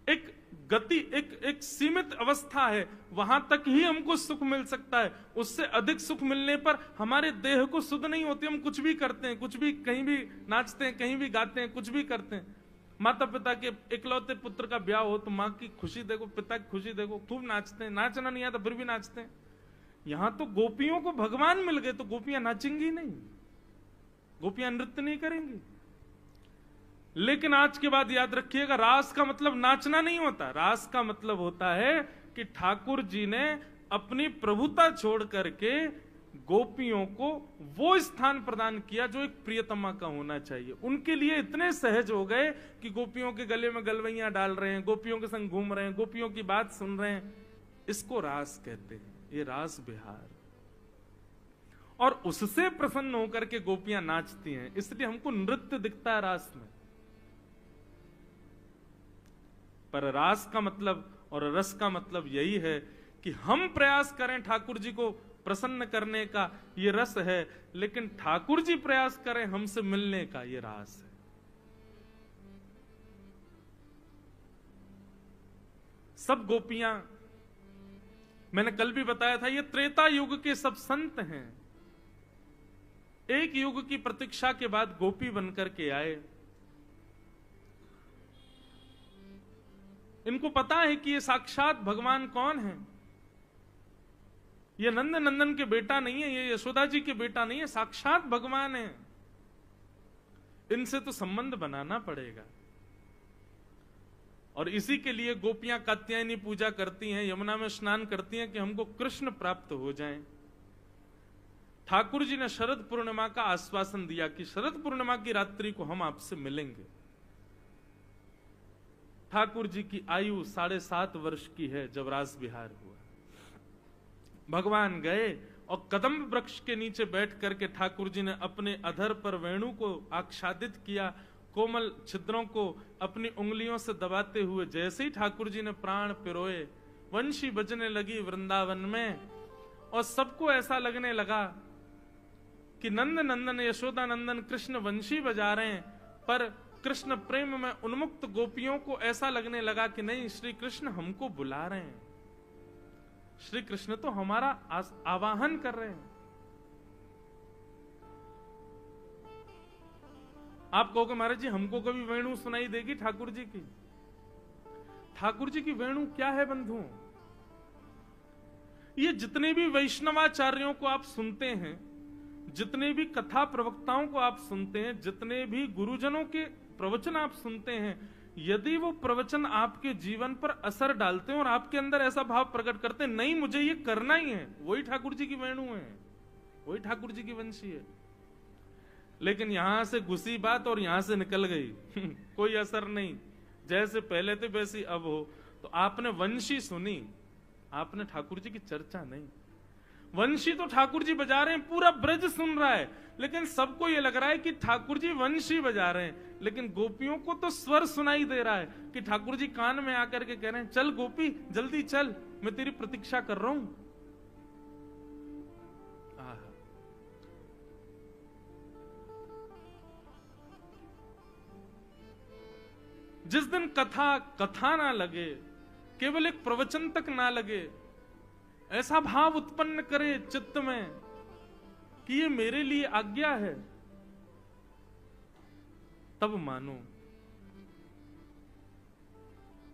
एक गति, एक सीमित अवस्था है, वहां तक ही हमको सुख मिल सकता है। उससे अधिक सुख मिलने पर हमारे देह को सुध नहीं होती, हम कुछ भी करते हैं, कुछ भी कहीं भी नाचते हैं, कहीं भी गाते हैं, कुछ भी करते हैं। माता पिता के इकलौते पुत्र का ब्याह हो तो माँ की खुशी देखो, पिता की खुशी देखो, खूब नाचते हैं। नाचना नहीं आता फिर भी नाचते हैं। यहां तो गोपियों को भगवान मिल गए तो गोपियां नाचेंगी नहीं, गोपियां नृत्य नहीं करेंगी। लेकिन आज के बाद याद रखिएगा, रास का मतलब नाचना नहीं होता। रास का मतलब होता है कि ठाकुर जी ने अपनी प्रभुता छोड़ करके गोपियों को वो स्थान प्रदान किया जो एक प्रियतमा का होना चाहिए। उनके लिए इतने सहज हो गए कि गोपियों के गले में गलवैयां डाल रहे हैं, गोपियों के संग घूम रहे हैं, गोपियों की बात सुन रहे हैं। इसको रास कहते हैं, ये रास विहार। और उससे प्रसन्न होकर के गोपियां नाचती हैं, इसलिए हमको नृत्य दिखता है रास में। पर रास का मतलब और रस का मतलब यही है कि हम प्रयास करें ठाकुर जी को प्रसन्न करने का, ये रस है। लेकिन ठाकुर जी प्रयास करें हमसे मिलने का, ये रास है। सब गोपियां, मैंने कल भी बताया था, ये त्रेता युग के सब संत हैं। एक युग की प्रतीक्षा के बाद गोपी बनकर के आए। इनको पता है कि ये साक्षात भगवान कौन है। ये नंद नंदन के बेटा नहीं है, ये यशोदा जी के बेटा नहीं है, साक्षात भगवान है। इनसे तो संबंध बनाना पड़ेगा। और इसी के लिए गोपियां कात्यायनी पूजा करती हैं, यमुना में स्नान करती हैं कि हमको कृष्ण प्राप्त हो जाएं। ठाकुर जी ने शरद पूर्णिमा का आश्वासन दिया कि शरद पूर्णिमा की रात्रि को हम आपसे मिलेंगे। ठाकुर जी की आयु 7.5 वर्ष की है जब रास विहार हुआ। भगवान गए और कदम्ब वृक्ष के नीचे बैठ करके ठाकुर जी ने अपने अधर पर वेणु को आच्छादित किया, कोमल छिद्रों को अपनी उंगलियों से दबाते हुए। जैसे ही ठाकुर जी ने प्राण पिरोए, वंशी बजने लगी वृंदावन में, और सबको ऐसा लगने लगा कि नंद नंदन यशोदा नंदन कृष्ण वंशी बजा रहे हैं। पर कृष्ण प्रेम में उन्मुक्त गोपियों को ऐसा लगने लगा कि नहीं, श्री कृष्ण हमको बुला रहे हैं, श्री कृष्ण तो हमारा आवाहन कर रहे हैं। आप कहोगे महाराज जी हमको कभी वेणु सुनाई देगी ठाकुर जी की? ठाकुर जी की वेणु क्या है बंधुओं? ये जितने भी वैष्णवाचार्यों को आप सुनते हैं, जितने भी कथा प्रवक्ताओं को आप सुनते हैं, जितने भी गुरुजनों के प्रवचन आप सुनते हैं, यदि वो प्रवचन आपके जीवन पर असर डालते हैं और आपके अंदर ऐसा भाव प्रकट करते हैं, नहीं मुझे ये करना ही है, वही ठाकुर जी की वेणु है, वही ठाकुर जी की वंशी है। लेकिन यहां से घुसी बात और यहां से निकल गई कोई असर नहीं, जैसे पहले थे वैसी अब हो। तो आपने वंशी सुनी, आपने ठाकुर जी की चर्चा नहीं। वंशी तो ठाकुर जी बजा रहे हैं, पूरा ब्रज सुन रहा है, लेकिन सबको ये लग रहा है कि ठाकुर जी वंशी बजा रहे हैं, लेकिन गोपियों को तो स्वर सुनाई दे रहा है कि ठाकुर जी कान में आकर के कह रहे हैं, चल गोपी जल्दी चल, मैं तेरी प्रतीक्षा कर रहा हूं। जिस दिन कथा ना लगे, केवल एक प्रवचन तक ना लगे, ऐसा भाव उत्पन्न करे चित्त में कि ये मेरे लिए आज्ञा है, तब मानो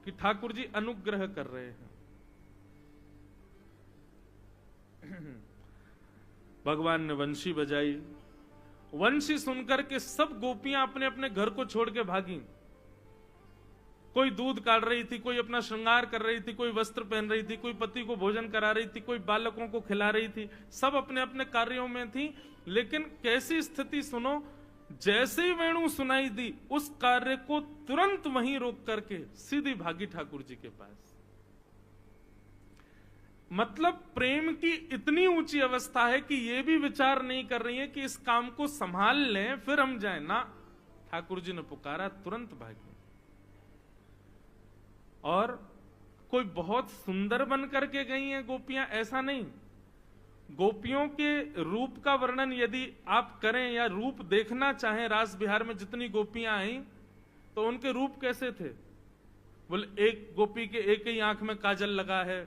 कि ठाकुर जी अनुग्रह कर रहे हैं। भगवान ने वंशी बजाई, वंशी सुनकर के सब गोपियां अपने अपने घर को छोड़ के भागी। कोई दूध काट रही थी, कोई अपना श्रृंगार कर रही थी, कोई वस्त्र पहन रही थी, कोई पति को भोजन करा रही थी, कोई बालकों को खिला रही थी, सब अपने अपने कार्यों में थी। लेकिन कैसी स्थिति सुनो, जैसे ही वेणु सुनाई दी, उस कार्य को तुरंत वहीं रोक करके सीधी भागी ठाकुर जी के पास। मतलब प्रेम की इतनी ऊंची अवस्था है कि ये भी विचार नहीं कर रही है कि इस काम को संभाल लें फिर हम जाएं ना, ठाकुर जी ने पुकारा, तुरंत भागी। और कोई बहुत सुंदर बन करके गई हैं गोपियां, ऐसा नहीं। गोपियों के रूप का वर्णन यदि आप करें या रूप देखना चाहें, रास बिहार में जितनी गोपियां आई तो उनके रूप कैसे थे? बोले एक गोपी के एक ही आंख में काजल लगा है,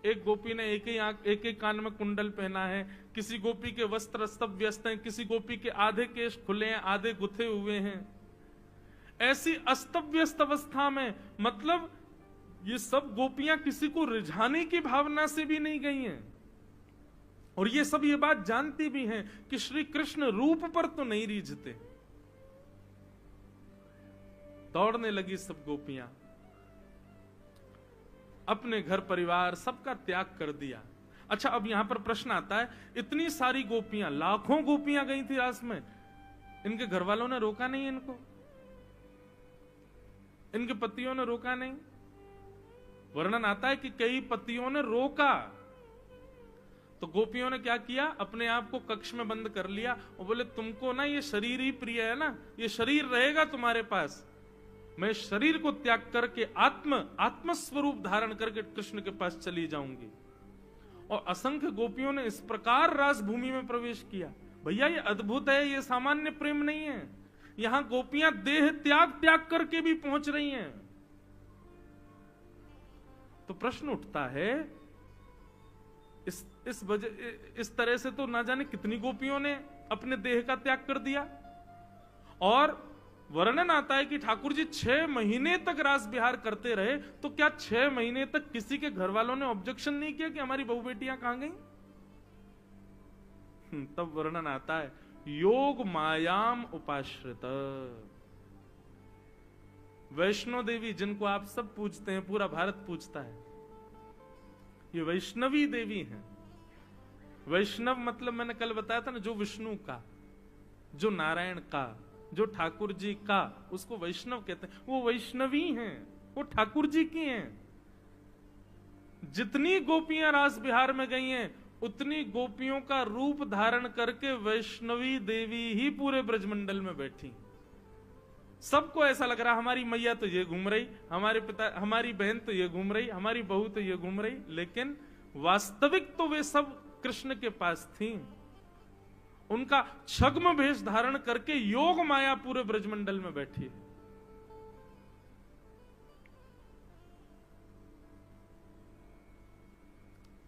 एक गोपी ने एक ही कान में कुंडल पहना है, किसी गोपी के वस्त्र अस्त व्यस्त हैं, किसी गोपी के आधे केश खुले हैं, आधे गुथे हुए हैं। ऐसी अस्त व्यस्त अवस्था में, मतलब ये सब गोपियां किसी को रिझाने की भावना से भी नहीं गई हैं, और ये सब ये बात जानती भी हैं कि श्री कृष्ण रूप पर तो नहीं रीझते। दौड़ने लगी सब गोपियां, अपने घर परिवार सबका त्याग कर दिया। अच्छा, अब यहां पर प्रश्न आता है, इतनी सारी गोपियां, लाखों गोपियां गई थी रास में, इनके घर वालों ने रोका नहीं, इनको इनके पतियों ने रोका नहीं। वर्णन आता है कि कई पतियों ने रोका, तो गोपियों ने क्या किया, अपने आप को कक्ष में बंद कर लिया और बोले तुमको ना ये शरीर ही प्रिय है ना, ये शरीर रहेगा तुम्हारे पास, मैं शरीर को त्याग करके आत्म स्वरूप धारण करके कृष्ण के पास चली जाऊंगी। और असंख्य गोपियों ने इस प्रकार रास भूमि में प्रवेश किया। भैया ये अद्भुत है, ये सामान्य प्रेम नहीं है। यहां गोपियां देह त्याग करके भी पहुंच रही हैं। तो प्रश्न उठता है, इस तरह से तो ना जाने कितनी गोपियों ने अपने देह का त्याग कर दिया। और वर्णन आता है कि ठाकुर जी 6 महीने तक रास विहार करते रहे, तो क्या 6 महीने तक किसी के घर वालों ने ऑब्जेक्शन नहीं किया कि हमारी बहू बेटियां कहां गई? तब वर्णन आता है, योग मायाम उपाश्रित। वैष्णो देवी, जिनको आप सब पूजते हैं, पूरा भारत पूजता है, ये वैष्णवी देवी हैं। वैष्णव मतलब मैंने कल बताया था ना, जो विष्णु का, जो नारायण का, जो ठाकुर जी का, उसको वैष्णव कहते हैं। वो वैष्णवी हैं, वो ठाकुर जी की हैं। जितनी गोपियां रास बिहार में गई हैं, उतनी गोपियों का रूप धारण करके वैष्णवी देवी ही पूरे ब्रजमंडल में बैठी। सबको ऐसा लग रहा, हमारी मैया तो ये घूम रही, हमारी बहन तो ये घूम रही, हमारी बहू तो ये घूम रही, लेकिन वास्तविक तो वे सब कृष्ण के पास थीं। उनका छद्म भेष धारण करके योग माया पूरे ब्रजमंडल में बैठी है।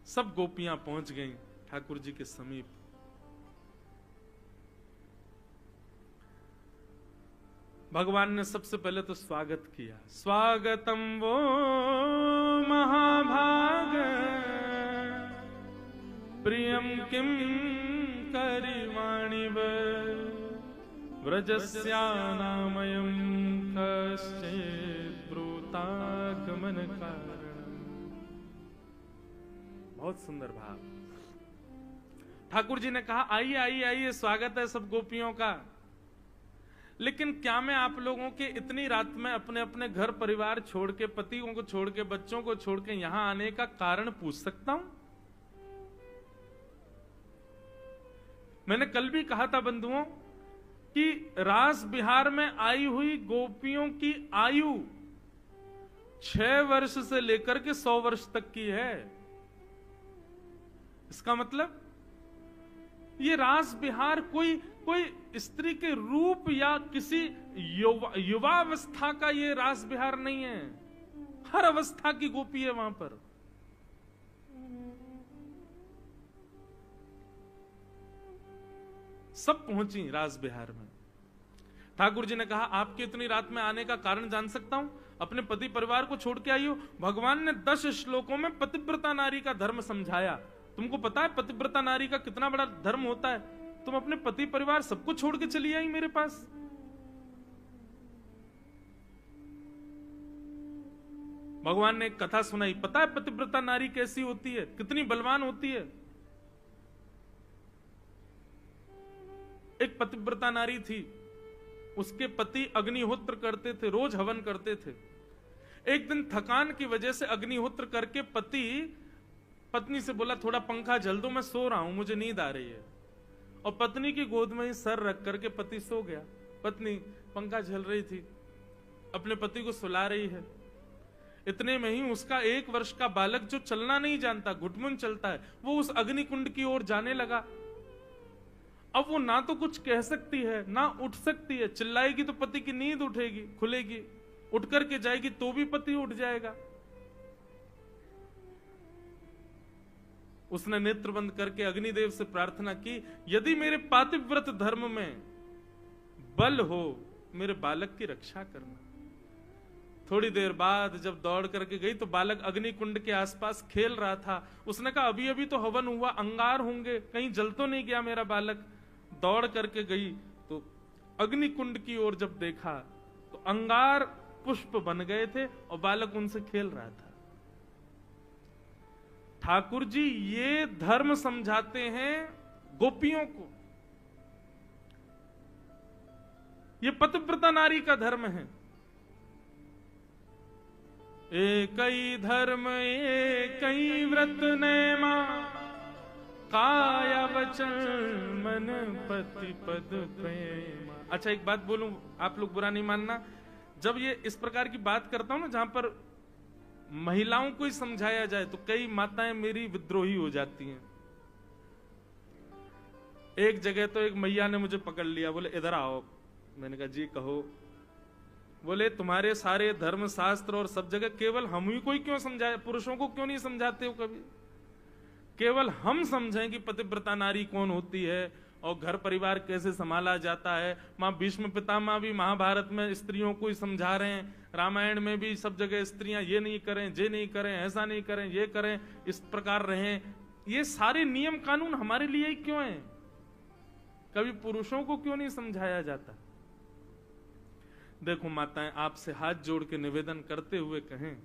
सब गोपियां पहुंच गईं ठाकुर जी के समीप। भगवान ने सबसे पहले तो स्वागत किया, स्वागतम वो महाभाग प्रियम किम करिवाणी व्रजस्यानामयं कश्चित् ब्रूतागमन कारणम्। बहुत सुंदर भाव। ठाकुर जी ने कहा आइए आइए आइए, स्वागत है सब गोपियों का। लेकिन क्या मैं आप लोगों के इतनी रात में अपने अपने घर परिवार छोड़ के, पतियों को छोड़ के, बच्चों को छोड़ के यहां आने का कारण पूछ सकता हूं? मैंने कल भी कहा था बंधुओं कि रास बिहार में आई हुई गोपियों की आयु 6 वर्ष से लेकर के 100 वर्ष तक की है। इसका मतलब ये रास बिहार कोई स्त्री के रूप या किसी युवावस्था का ये रास बिहार नहीं है। हर अवस्था की गोपी है वहां पर। सब पहुंची रास बिहार में। ठाकुर जी ने कहा आपकी इतनी रात में आने का कारण जान सकता हूं? अपने पति परिवार को छोड़ के आई हो। भगवान ने 10 श्लोकों में पतिव्रता नारी का धर्म समझाया। तुमको पता है पतिव्रता नारी का कितना बड़ा धर्म होता है? तुम अपने पति परिवार सबको छोड़ के चली आई मेरे पास। भगवान ने एक कथा सुनाई। पता है पतिव्रता नारी कैसी होती है, कितनी बलवान होती है? एक पतिव्रता नारी थी, उसके पति अग्निहोत्र करते थे, रोज हवन करते थे। एक दिन थकान की वजह से अग्निहोत्र करके पत्नी से बोला थोड़ा पंखा झल दो, मैं सो रहा हूं, मुझे नींद आ रही है। और पत्नी की गोद में ही सर रख करके पति सो गया। पत्नी पंखा झल रही थी, अपने पति को सुला रही है। इतने में ही उसका 1 वर्ष का बालक जो चलना नहीं जानता, घुटमुन चलता है, वो उस अग्निकुंड की ओर जाने लगा। अब वो ना तो कुछ कह सकती है ना उठ सकती है। चिल्लाएगी तो पति की नींद उठेगी, खुलेगी, उठ करके जाएगी तो भी पति उठ जाएगा। उसने नेत्र बंद करके अग्निदेव से प्रार्थना की, यदि मेरे पातिव्रत धर्म में बल हो, मेरे बालक की रक्षा करना। थोड़ी देर बाद जब दौड़ करके गई तो बालक अग्निकुंड के आसपास खेल रहा था। उसने कहा अभी अभी तो हवन हुआ, अंगार होंगे, कहीं जल तो नहीं गया मेरा बालक। दौड़ करके गई तो अग्निकुंड की ओर जब देखा तो अंगार पुष्प बन गए थे और बालक उनसे खेल रहा था। ठाकुर जी ये धर्म समझाते हैं गोपियों को। ये पतिव्रता नारी का धर्म है। एकई धर्म एकई व्रत नेमा, काया वचन मन पति पद प्रेमा। अच्छा एक बात बोलूं, आप लोग बुरा नहीं मानना। जब ये इस प्रकार की बात करता हूं ना, जहां पर महिलाओं को ही समझाया जाए तो कई माताएं मेरी विद्रोही हो जाती हैं। एक जगह तो एक मैया ने मुझे पकड़ लिया, बोले इधर आओ। मैंने कहा जी कहो। बोले तुम्हारे सारे धर्म शास्त्र और सब जगह केवल हम ही को ही क्यों समझाए, पुरुषों को क्यों नहीं समझाते हो कभी? केवल हम समझें कि पतिव्रता नारी कौन होती है और घर परिवार कैसे संभाला जाता है। माँ भीष्म पितामह भी महाभारत में स्त्रियों को ही समझा रहे हैं, रामायण में भी सब जगह स्त्रियां ये नहीं करें, ये नहीं करें, ऐसा नहीं करें, ये करें, इस प्रकार रहें। ये सारे नियम कानून हमारे लिए ही क्यों हैं? कभी पुरुषों को क्यों नहीं समझाया जाता? देखो माताएं, आपसे हाथ जोड़ के निवेदन करते हुए कहें,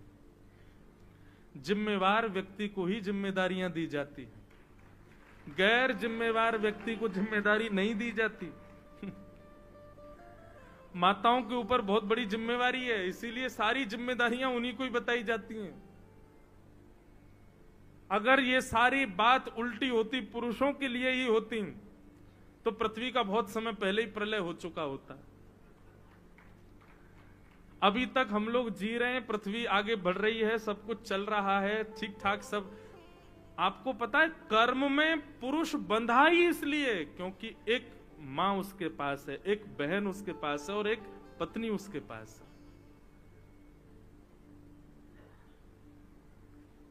जिम्मेवार व्यक्ति को ही जिम्मेदारियां दी जाती हैं, गैर जिम्मेवार व्यक्ति को जिम्मेदारी नहीं दी जाती। माताओं के ऊपर बहुत बड़ी जिम्मेवारी है, इसीलिए सारी जिम्मेदारियां उन्हीं को ही बताई जाती हैं। अगर ये सारी बात उल्टी होती, पुरुषों के लिए ही होती, तो पृथ्वी का बहुत समय पहले ही प्रलय हो चुका होता। अभी तक हम लोग जी रहे हैं, पृथ्वी आगे बढ़ रही है, सब कुछ चल रहा है ठीक ठाक सब। आपको पता है कर्म में पुरुष बंधा ही इसलिए क्योंकि एक मां उसके पास है, एक बहन उसके पास है और एक पत्नी उसके पास है।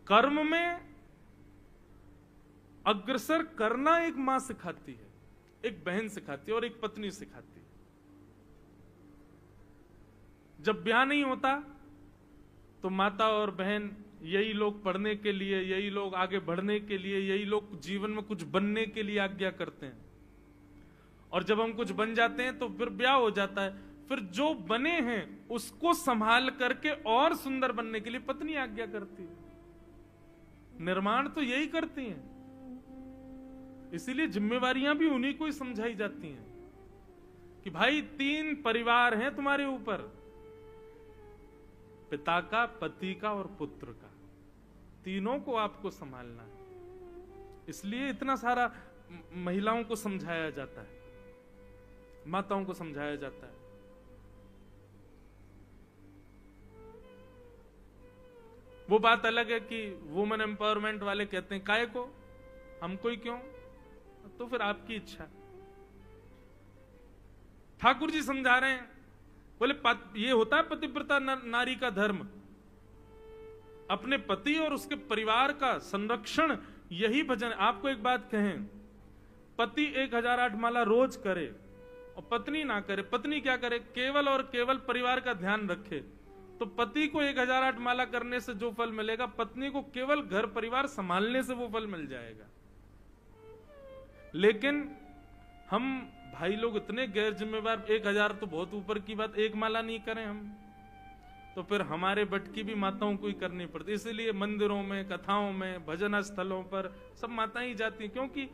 कर्म में अग्रसर करना एक मां सिखाती है, एक बहन सिखाती है और एक पत्नी सिखाती है। जब ब्याह नहीं होता तो माता और बहन यही लोग पढ़ने के लिए, यही लोग आगे बढ़ने के लिए, यही लोग जीवन में कुछ बनने के लिए आज्ञा करते हैं। और जब हम कुछ बन जाते हैं तो फिर ब्याह हो जाता है। फिर जो बने हैं उसको संभाल करके और सुंदर बनने के लिए पत्नी आज्ञा करती है। निर्माण तो यही करती हैं, इसीलिए जिम्मेवारियां भी उन्हीं को ही समझाई जाती हैं कि भाई 3 परिवार हैं तुम्हारे ऊपर, पिता का, पति का और पुत्र का, तीनों को आपको संभालना है। इसलिए इतना सारा महिलाओं को समझाया जाता है, माताओं को समझाया जाता है। वो बात अलग है कि वुमेन एम्पावरमेंट वाले कहते हैं काहे को, हमको ही क्यों, तो फिर आपकी इच्छा। ठाकुर जी समझा रहे हैं, बोले ये होता है पतिव्रता नारी का धर्म, अपने पति और उसके परिवार का संरक्षण, यही भजन। आपको एक बात कहें, पति 1008 माला रोज करे और पत्नी ना करे, पत्नी क्या करे, केवल और केवल परिवार का ध्यान रखे, तो पति को 1008 माला करने से जो फल मिलेगा, पत्नी को केवल घर परिवार संभालने से वो फल मिल जाएगा। लेकिन हम भाई लोग इतने गैर जिम्मेवार, 1000 तो बहुत ऊपर की बात, 1 माला नहीं करें हम, तो फिर हमारे बट की भी माताओं को ही करनी पड़ती। इसलिए मंदिरों में, कथाओं में, भजन स्थलों पर सब माताएं ही जाती हैं, क्योंकि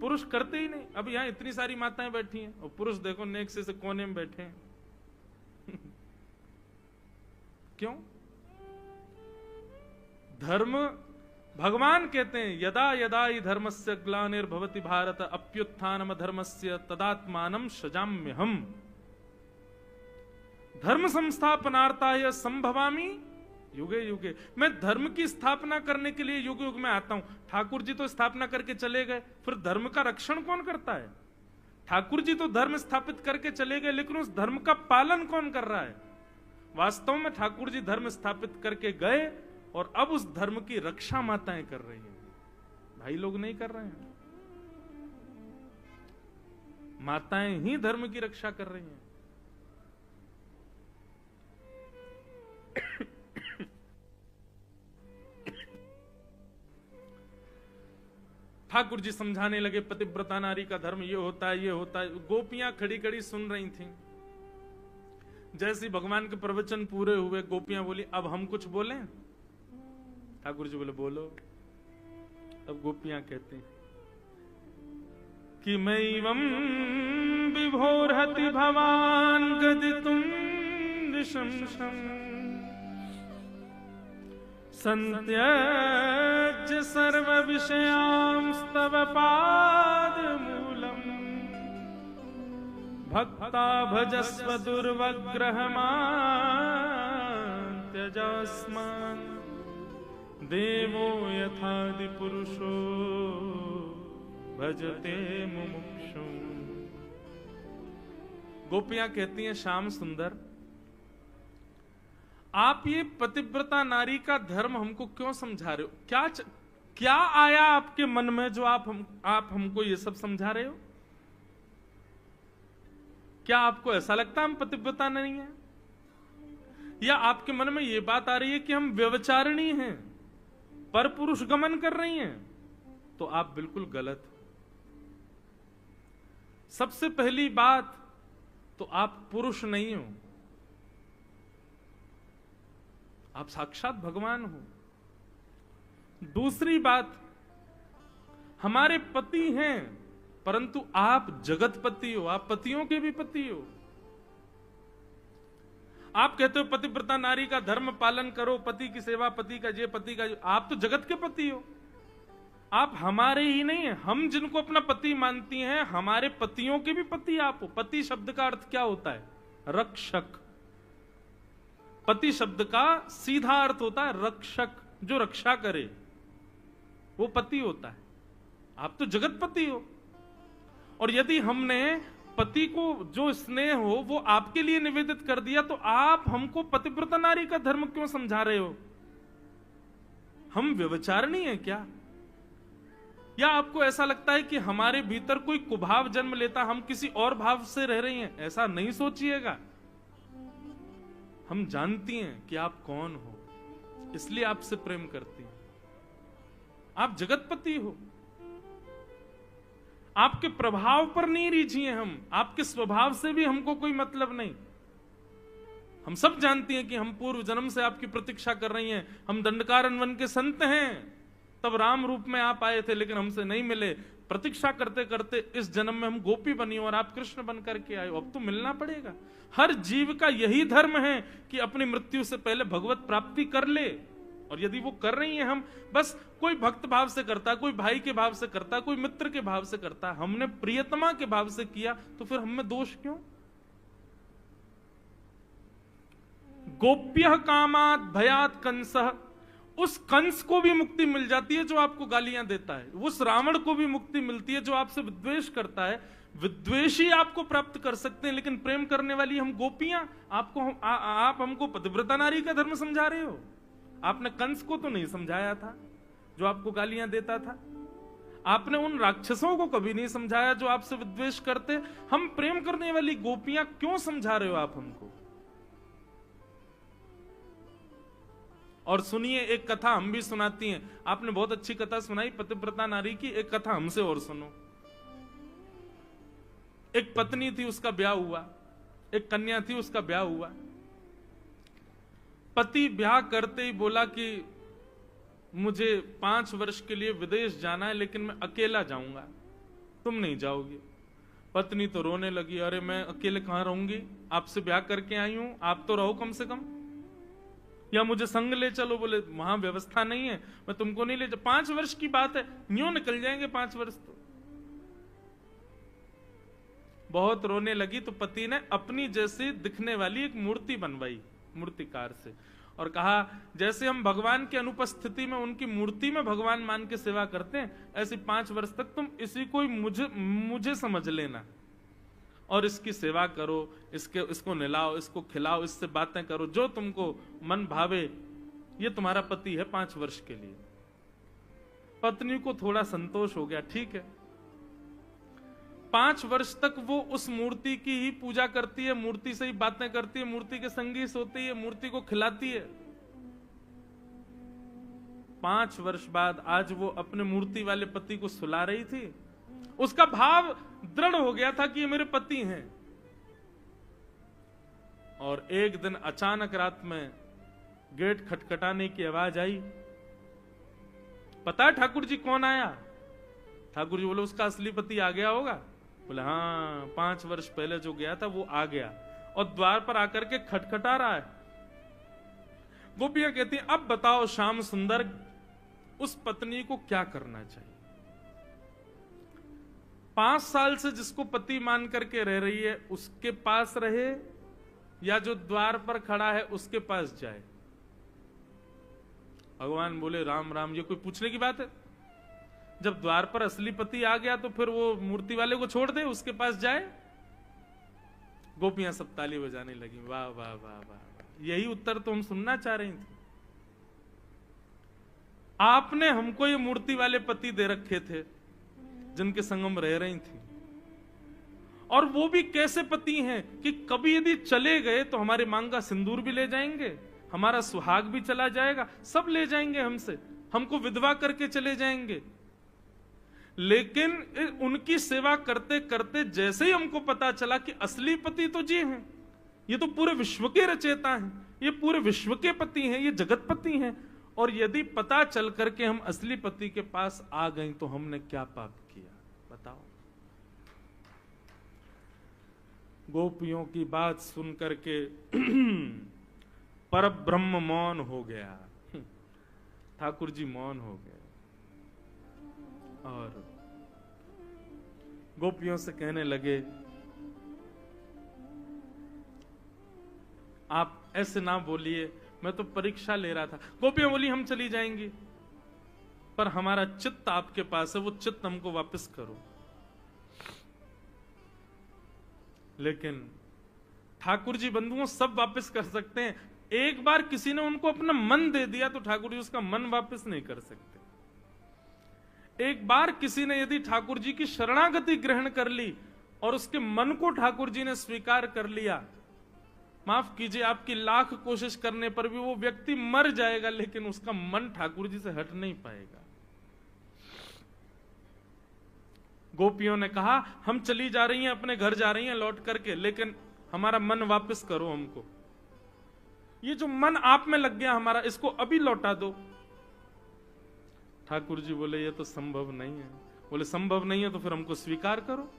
पुरुष करते ही नहीं। अब यहाँ इतनी सारी माताएं बैठी हैं और पुरुष देखो नेक से कोने में बैठे हैं। क्यों? धर्म, भगवान कहते हैं यदा यदा ही धर्मस्य ग्लानिर्भवति भारत अप्युत्थानम धर्मस्य तदात्मानं सृजाम्यहम्। धर्म संस्थापनार्थाय संभवामि युगे युगे। मैं धर्म की स्थापना करने के लिए युग युग में आता हूं। ठाकुर जी तो स्थापना करके चले गए, फिर धर्म का रक्षण कौन करता है? ठाकुर जी तो धर्म स्थापित करके चले गए, लेकिन उस धर्म का पालन कौन कर रहा है? वास्तव में ठाकुर जी धर्म स्थापित करके गए और अब उस धर्म की रक्षा माताएं कर रही हैं, भाई लोग नहीं कर रहे हैं। माताएं ही धर्म की रक्षा कर रही हैं। ठाकुर जी समझाने लगे पतिव्रता नारी का धर्म ये होता है, ये होता है। गोपियां खड़ी खड़ी सुन रही थीं। जैसे भगवान के प्रवचन पूरे हुए, गोपियां बोली अब हम कुछ बोलें? ठाकुर जी बोले बोलो। तब गोपियां कहती हैं कि मैवं विभोरहति भवान गदितुं निशंसम् संत्यज्य सर्व विषयांस्तव पादमूलम् भक्ता भजस्व दुर्वग्रहमान् त्यजस्मान् देवो यथादि पुरुषो भजते मुमुक्षु। गोपियां कहती हैं श्याम सुंदर, आप ये पतिव्रता नारी का धर्म हमको क्यों समझा रहे हो? क्या आया आपके मन में जो आप हमको ये सब समझा रहे हो? क्या आपको ऐसा लगता है हम पतिव्रता नहीं है? या आपके मन में ये बात आ रही है कि हम व्यभिचारिणी हैं, पर पुरुष गमन कर रही हैं? तो आप बिल्कुल गलत हो। सबसे पहली बात तो आप पुरुष नहीं हो, आप साक्षात भगवान हो। दूसरी बात, हमारे पति हैं, परंतु आप जगतपति हो, आप पतियों के भी पति हो। आप कहते हो पतिव्रता नारी का धर्म पालन करो, पति की सेवा, पति का ये, पति का ये। आप तो जगत के पति हो, आप हमारे ही नहीं है। हम जिनको अपना पति मानती हैं, हमारे पतियों के भी पति आप हो। पति शब्द का अर्थ क्या होता है? रक्षक। पति शब्द का सीधा अर्थ होता है रक्षक, जो रक्षा करे, वो पति होता है। आप तो जगतपति हो। और यदि हमने पति को जो स्नेह हो वो आपके लिए निवेदित कर दिया, तो आप हमको पतिव्रता नारी का धर्म क्यों समझा रहे हो? हम व्यभिचारिणी हैं क्या? या आपको ऐसा लगता है कि हमारे भीतर कोई कुभाव जन्म लेता, हम किसी और भाव से रह रही हैं? ऐसा नहीं सोचिएगा। हम जानती हैं कि आप कौन हो, इसलिए आपसे प्रेम करती हैं। आप जगतपति हो। आपके प्रभाव पर नहीं रीझी हैं हम, आपके स्वभाव से भी हमको कोई मतलब नहीं। हम सब जानती हैं कि हम पूर्व जन्म से आपकी प्रतीक्षा कर रही हैं। हम दंडकारण्य वन के संत हैं, तब राम रूप में आप आए थे लेकिन हमसे नहीं मिले। प्रतीक्षा करते करते इस जन्म में हम गोपी बनी और आप कृष्ण बन करके आए, अब तो मिलना पड़ेगा। हर जीव का यही धर्म है कि अपनी मृत्यु से पहले भगवत प्राप्ति कर ले। और यदि वो कर रही हैं, हम बस कोई भक्त भाव से करता, कोई भाई के भाव से करता, कोई मित्र के भाव से करता, हमने प्रियतमा के भाव से किया, तो फिर हमें दोष क्यों? गोप्य कामात भयात कंसः, उस कंस को भी मुक्ति मिल जाती है जो आपको गालियां देता है, उस रावण को भी मुक्ति मिलती है जो आपसे विद्वेष करता है। विद्वेषी आपको प्राप्त कर सकते हैं, लेकिन प्रेम करने वाली हम गोपियां, आप हमको पतिव्रता नारी का धर्म समझा रहे हो। आपने कंस को तो नहीं समझाया था जो आपको गालियां देता था। आपने उन राक्षसों को कभी नहीं समझाया जो आपसे विद्वेष करते। हम प्रेम करने वाली गोपियां क्यों समझा रहे हो आप हमको? और सुनिए, एक कथा हम भी सुनाती हैं। आपने बहुत अच्छी कथा सुनाई पतिव्रता नारी की, एक कथा हमसे और सुनो। एक पत्नी थी, उसका ब्याह हुआ, एक कन्या थी, उसका ब्याह हुआ। पति ब्याह करते ही बोला कि मुझे 5 वर्ष के लिए विदेश जाना है, लेकिन मैं अकेला जाऊंगा, तुम नहीं जाओगी। पत्नी तो रोने लगी, अरे मैं अकेले कहां रहूंगी, आपसे ब्याह करके आई हूं, आप तो रहो कम से कम, या मुझे संग ले चलो। बोले वहां व्यवस्था नहीं है, मैं तुमको नहीं ले जा, 5 वर्ष की बात है, न्यू निकल जाएंगे 5 वर्ष तो। बहुत रोने लगी तो पति ने अपनी जैसी दिखने वाली एक मूर्ति बनवाई मूर्तिकार से, और कहा जैसे हम भगवान की अनुपस्थिति में उनकी मूर्ति में भगवान मान के सेवा करते हैं, ऐसी 5 वर्ष तक तुम इसी को मुझे समझ लेना, और इसकी सेवा करो, इसको नहलाओ, इसको खिलाओ, इससे बातें करो, जो तुमको मन भावे। ये तुम्हारा पति है 5 वर्ष के लिए। पत्नी को थोड़ा संतोष हो गया, ठीक है। 5 वर्ष तक वो उस मूर्ति की ही पूजा करती है, मूर्ति से ही बातें करती है, मूर्ति के संग ही सोती है, मूर्ति को खिलाती है। 5 वर्ष बाद आज वो अपने मूर्ति वाले पति को सुला रही थी। उसका भाव दृढ़ हो गया था कि ये मेरे पति हैं। और एक दिन अचानक रात में गेट खटखटाने की आवाज आई। पता है ठाकुर जी कौन आया? ठाकुर जी बोले उसका असली पति आ गया होगा। बोले हाँ, 5 वर्ष पहले जो गया था वो आ गया, और द्वार पर आकर के खटखटा रहा है। गोपियां कहती हैं अब बताओ श्याम सुंदर, उस पत्नी को क्या करना चाहिए? 5 साल से जिसको पति मान करके रह रही है उसके पास रहे, या जो द्वार पर खड़ा है उसके पास जाए? भगवान बोले राम राम, ये कोई पूछने की बात है? जब द्वार पर असली पति आ गया तो फिर वो मूर्ति वाले को छोड़ दे, उसके पास जाए? गोपियां सब ताली बजाने लगी, वाह वाह वाह वाह। यही उत्तर तो हम सुनना चाह रही थी। आपने हमको ये मूर्ति वाले पति दे रखे थे जिनके संग हम रह रही थी, और वो भी कैसे पति हैं कि कभी यदि चले गए तो हमारे मांग का सिंदूर भी ले जाएंगे, हमारा सुहाग भी चला जाएगा, सब ले जाएंगे हमसे, हमको विधवा करके चले जाएंगे। लेकिन उनकी सेवा करते करते जैसे ही हमको पता चला कि असली पति तो जी हैं, ये तो पूरे विश्व के रचयिता हैं, ये पूरे विश्व के पति हैं, ये जगतपति हैं, और यदि पता चल करके हम असली पति के पास आ गए तो हमने क्या पाप किया बताओ? गोपियों की बात सुन करके परब्रह्म मौन हो गया, ठाकुर जी मौन हो गए, और गोपियों से कहने लगे आप ऐसे ना बोलिए, मैं तो परीक्षा ले रहा था। गोपियां बोली हम चली जाएंगी, पर हमारा चित्त आपके पास है, वो चित्त हमको वापस करो। लेकिन ठाकुर जी बंधुओं सब वापस कर सकते हैं, एक बार किसी ने उनको अपना मन दे दिया तो ठाकुर जी उसका मन वापस नहीं कर सकते। एक बार किसी ने यदि ठाकुर जी की शरणागति ग्रहण कर ली और उसके मन को ठाकुर जी ने स्वीकार कर लिया, माफ कीजिए आपकी लाख कोशिश करने पर भी वो व्यक्ति मर जाएगा, लेकिन उसका मन ठाकुर जी से हट नहीं पाएगा। गोपियों ने कहा हम चली जा रही हैं, अपने घर जा रही हैं लौट करके, लेकिन हमारा मन वापस करो हमको। ये जो मन आप में लग गया हमारा, इसको अभी लौटा दो। ठाकुर जी बोले ये तो संभव नहीं है। बोले संभव नहीं है तो फिर हमको स्वीकार करो।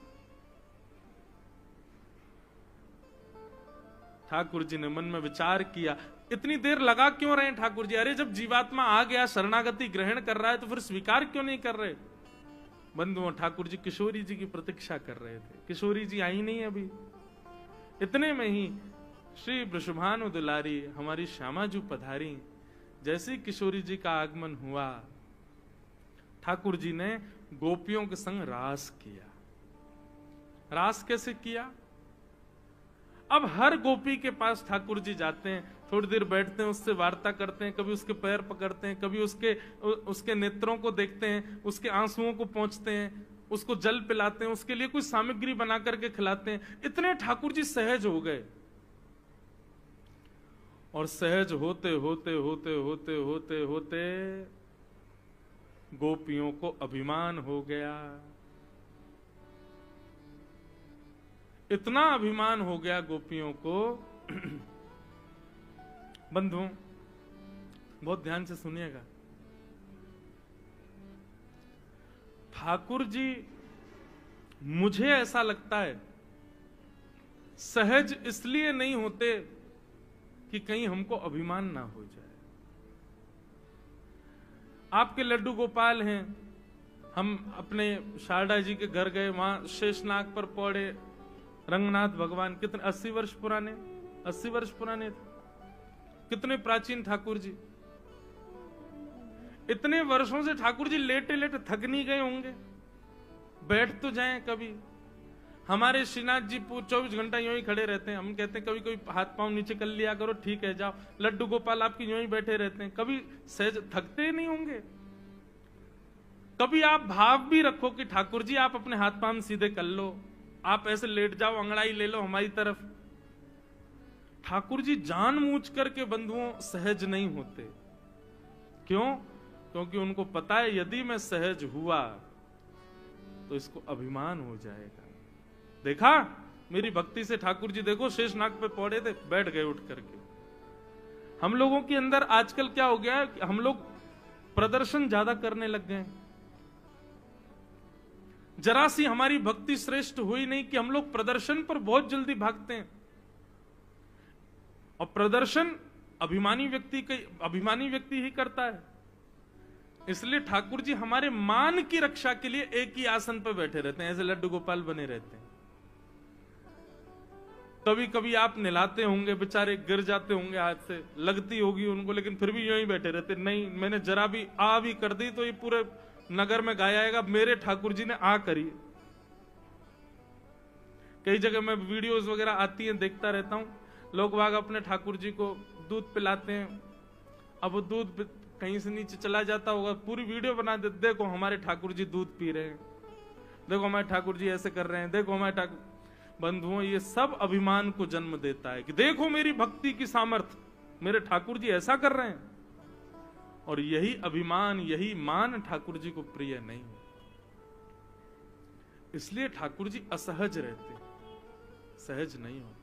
ठाकुर जी ने मन में विचार किया। इतनी देर लगा क्यों रहे ठाकुर जी? अरे जब जीवात्मा आ गया, शरणागति ग्रहण कर रहा है, तो फिर स्वीकार क्यों नहीं कर रहे? बंधुओं, ठाकुर जी किशोरी जी की प्रतीक्षा कर रहे थे। किशोरी जी आई नहीं अभी। इतने में ही श्री वृषभानु दुलारी हमारी श्यामाजू पधारी। जैसे ही किशोरी जी का आगमन हुआ, ठाकुर जी ने गोपियों के संग रास किया। रास कैसे किया? अब हर गोपी के पास ठाकुर जी जाते हैं, थोड़ी देर बैठते हैं, उससे वार्ता करते हैं, कभी उसके पैर पकड़ते हैं, कभी उसके नेत्रों को देखते हैं, उसके आंसुओं को पोंछते हैं, उसको जल पिलाते हैं, उसके लिए कोई सामग्री बना करके खिलाते हैं। इतने ठाकुर जी सहज हो गए। और सहज होते होते होते होते होते होते गोपियों को अभिमान हो गया। इतना अभिमान हो गया गोपियों को। बंधु बहुत ध्यान से सुनिएगा। ठाकुर जी, मुझे ऐसा लगता है, सहज इसलिए नहीं होते कि कहीं हमको अभिमान ना हो जाए। आपके लड्डू गोपाल हैं, हम अपने शारदा जी के घर गए, वहां शेषनाग पर पौड़े रंगनाथ भगवान, कितने 80 वर्ष पुराने, 80 वर्ष पुराने थे। कितने प्राचीन ठाकुर जी। इतने वर्षों से ठाकुर जी लेटे लेटे थक नहीं गए होंगे? बैठ तो जाएं कभी। हमारे श्रीनाथ जी 24 घंटा यूं ही खड़े रहते हैं। हम कहते हैं कभी कोई हाथ पांव नीचे कर लिया करो, ठीक है जाओ। लड्डू गोपाल आपकी यूं ही बैठे रहते हैं, कभी सहज थकते ही नहीं होंगे। कभी आप भाव भी रखो कि ठाकुर जी आप अपने हाथ पांव सीधे कर लो, आप ऐसे लेट जाओ, अंगड़ाई ले लो हमारी तरफ। ठाकुर जी जानबूझ करके बंधुओं सहज नहीं होते। क्यों? क्योंकि उनको पता है यदि मैं सहज हुआ तो इसको अभिमान हो जाएगा। देखा मेरी भक्ति से ठाकुर जी, देखो शेषनाग पे पौड़े थे, बैठ गए उठ करके। हम लोगों के अंदर आजकल क्या हो गया है कि हम लोग प्रदर्शन ज्यादा करने लग गए। जरा सी हमारी भक्ति श्रेष्ठ हुई नहीं कि हम लोग प्रदर्शन पर बहुत जल्दी भागते हैं। और प्रदर्शन अभिमानी व्यक्ति ही करता है। इसलिए ठाकुर जी हमारे मान की रक्षा के लिए एक ही आसन पर बैठे रहते हैं, ऐसे लड्डू गोपाल बने रहते हैं। कभी कभी आप नहलाते होंगे, बेचारे गिर जाते होंगे, हाथ से लगती होगी उनको, लेकिन फिर भी यूं ही बैठे रहते। नहीं, मैंने जरा भी आ भी कर दी तो ये पूरे नगर में गाया आएगा, मेरे ठाकुर जी ने आ करी। कई जगह मैं वीडियोस वगैरह आती हैं, देखता रहता हूं। लोग वाग अपने ठाकुर जी को दूध पिलाते हैं। अब वो दूध कहीं से नीचे चला जाता होगा, पूरी वीडियो बना देते, देखो हमारे ठाकुर जी दूध पी रहे हैं, देखो हमारे ठाकुर जी ऐसे कर रहे हैं, देखो हमारे ठाकुर। बंधुओं, ये सब अभिमान को जन्म देता है कि देखो मेरी भक्ति की सामर्थ्य, मेरे ठाकुर जी ऐसा कर रहे हैं। और यही अभिमान, यही मान ठाकुर जी को प्रिय नहीं। इसलिए ठाकुर जी असहज रहते, सहज नहीं होते।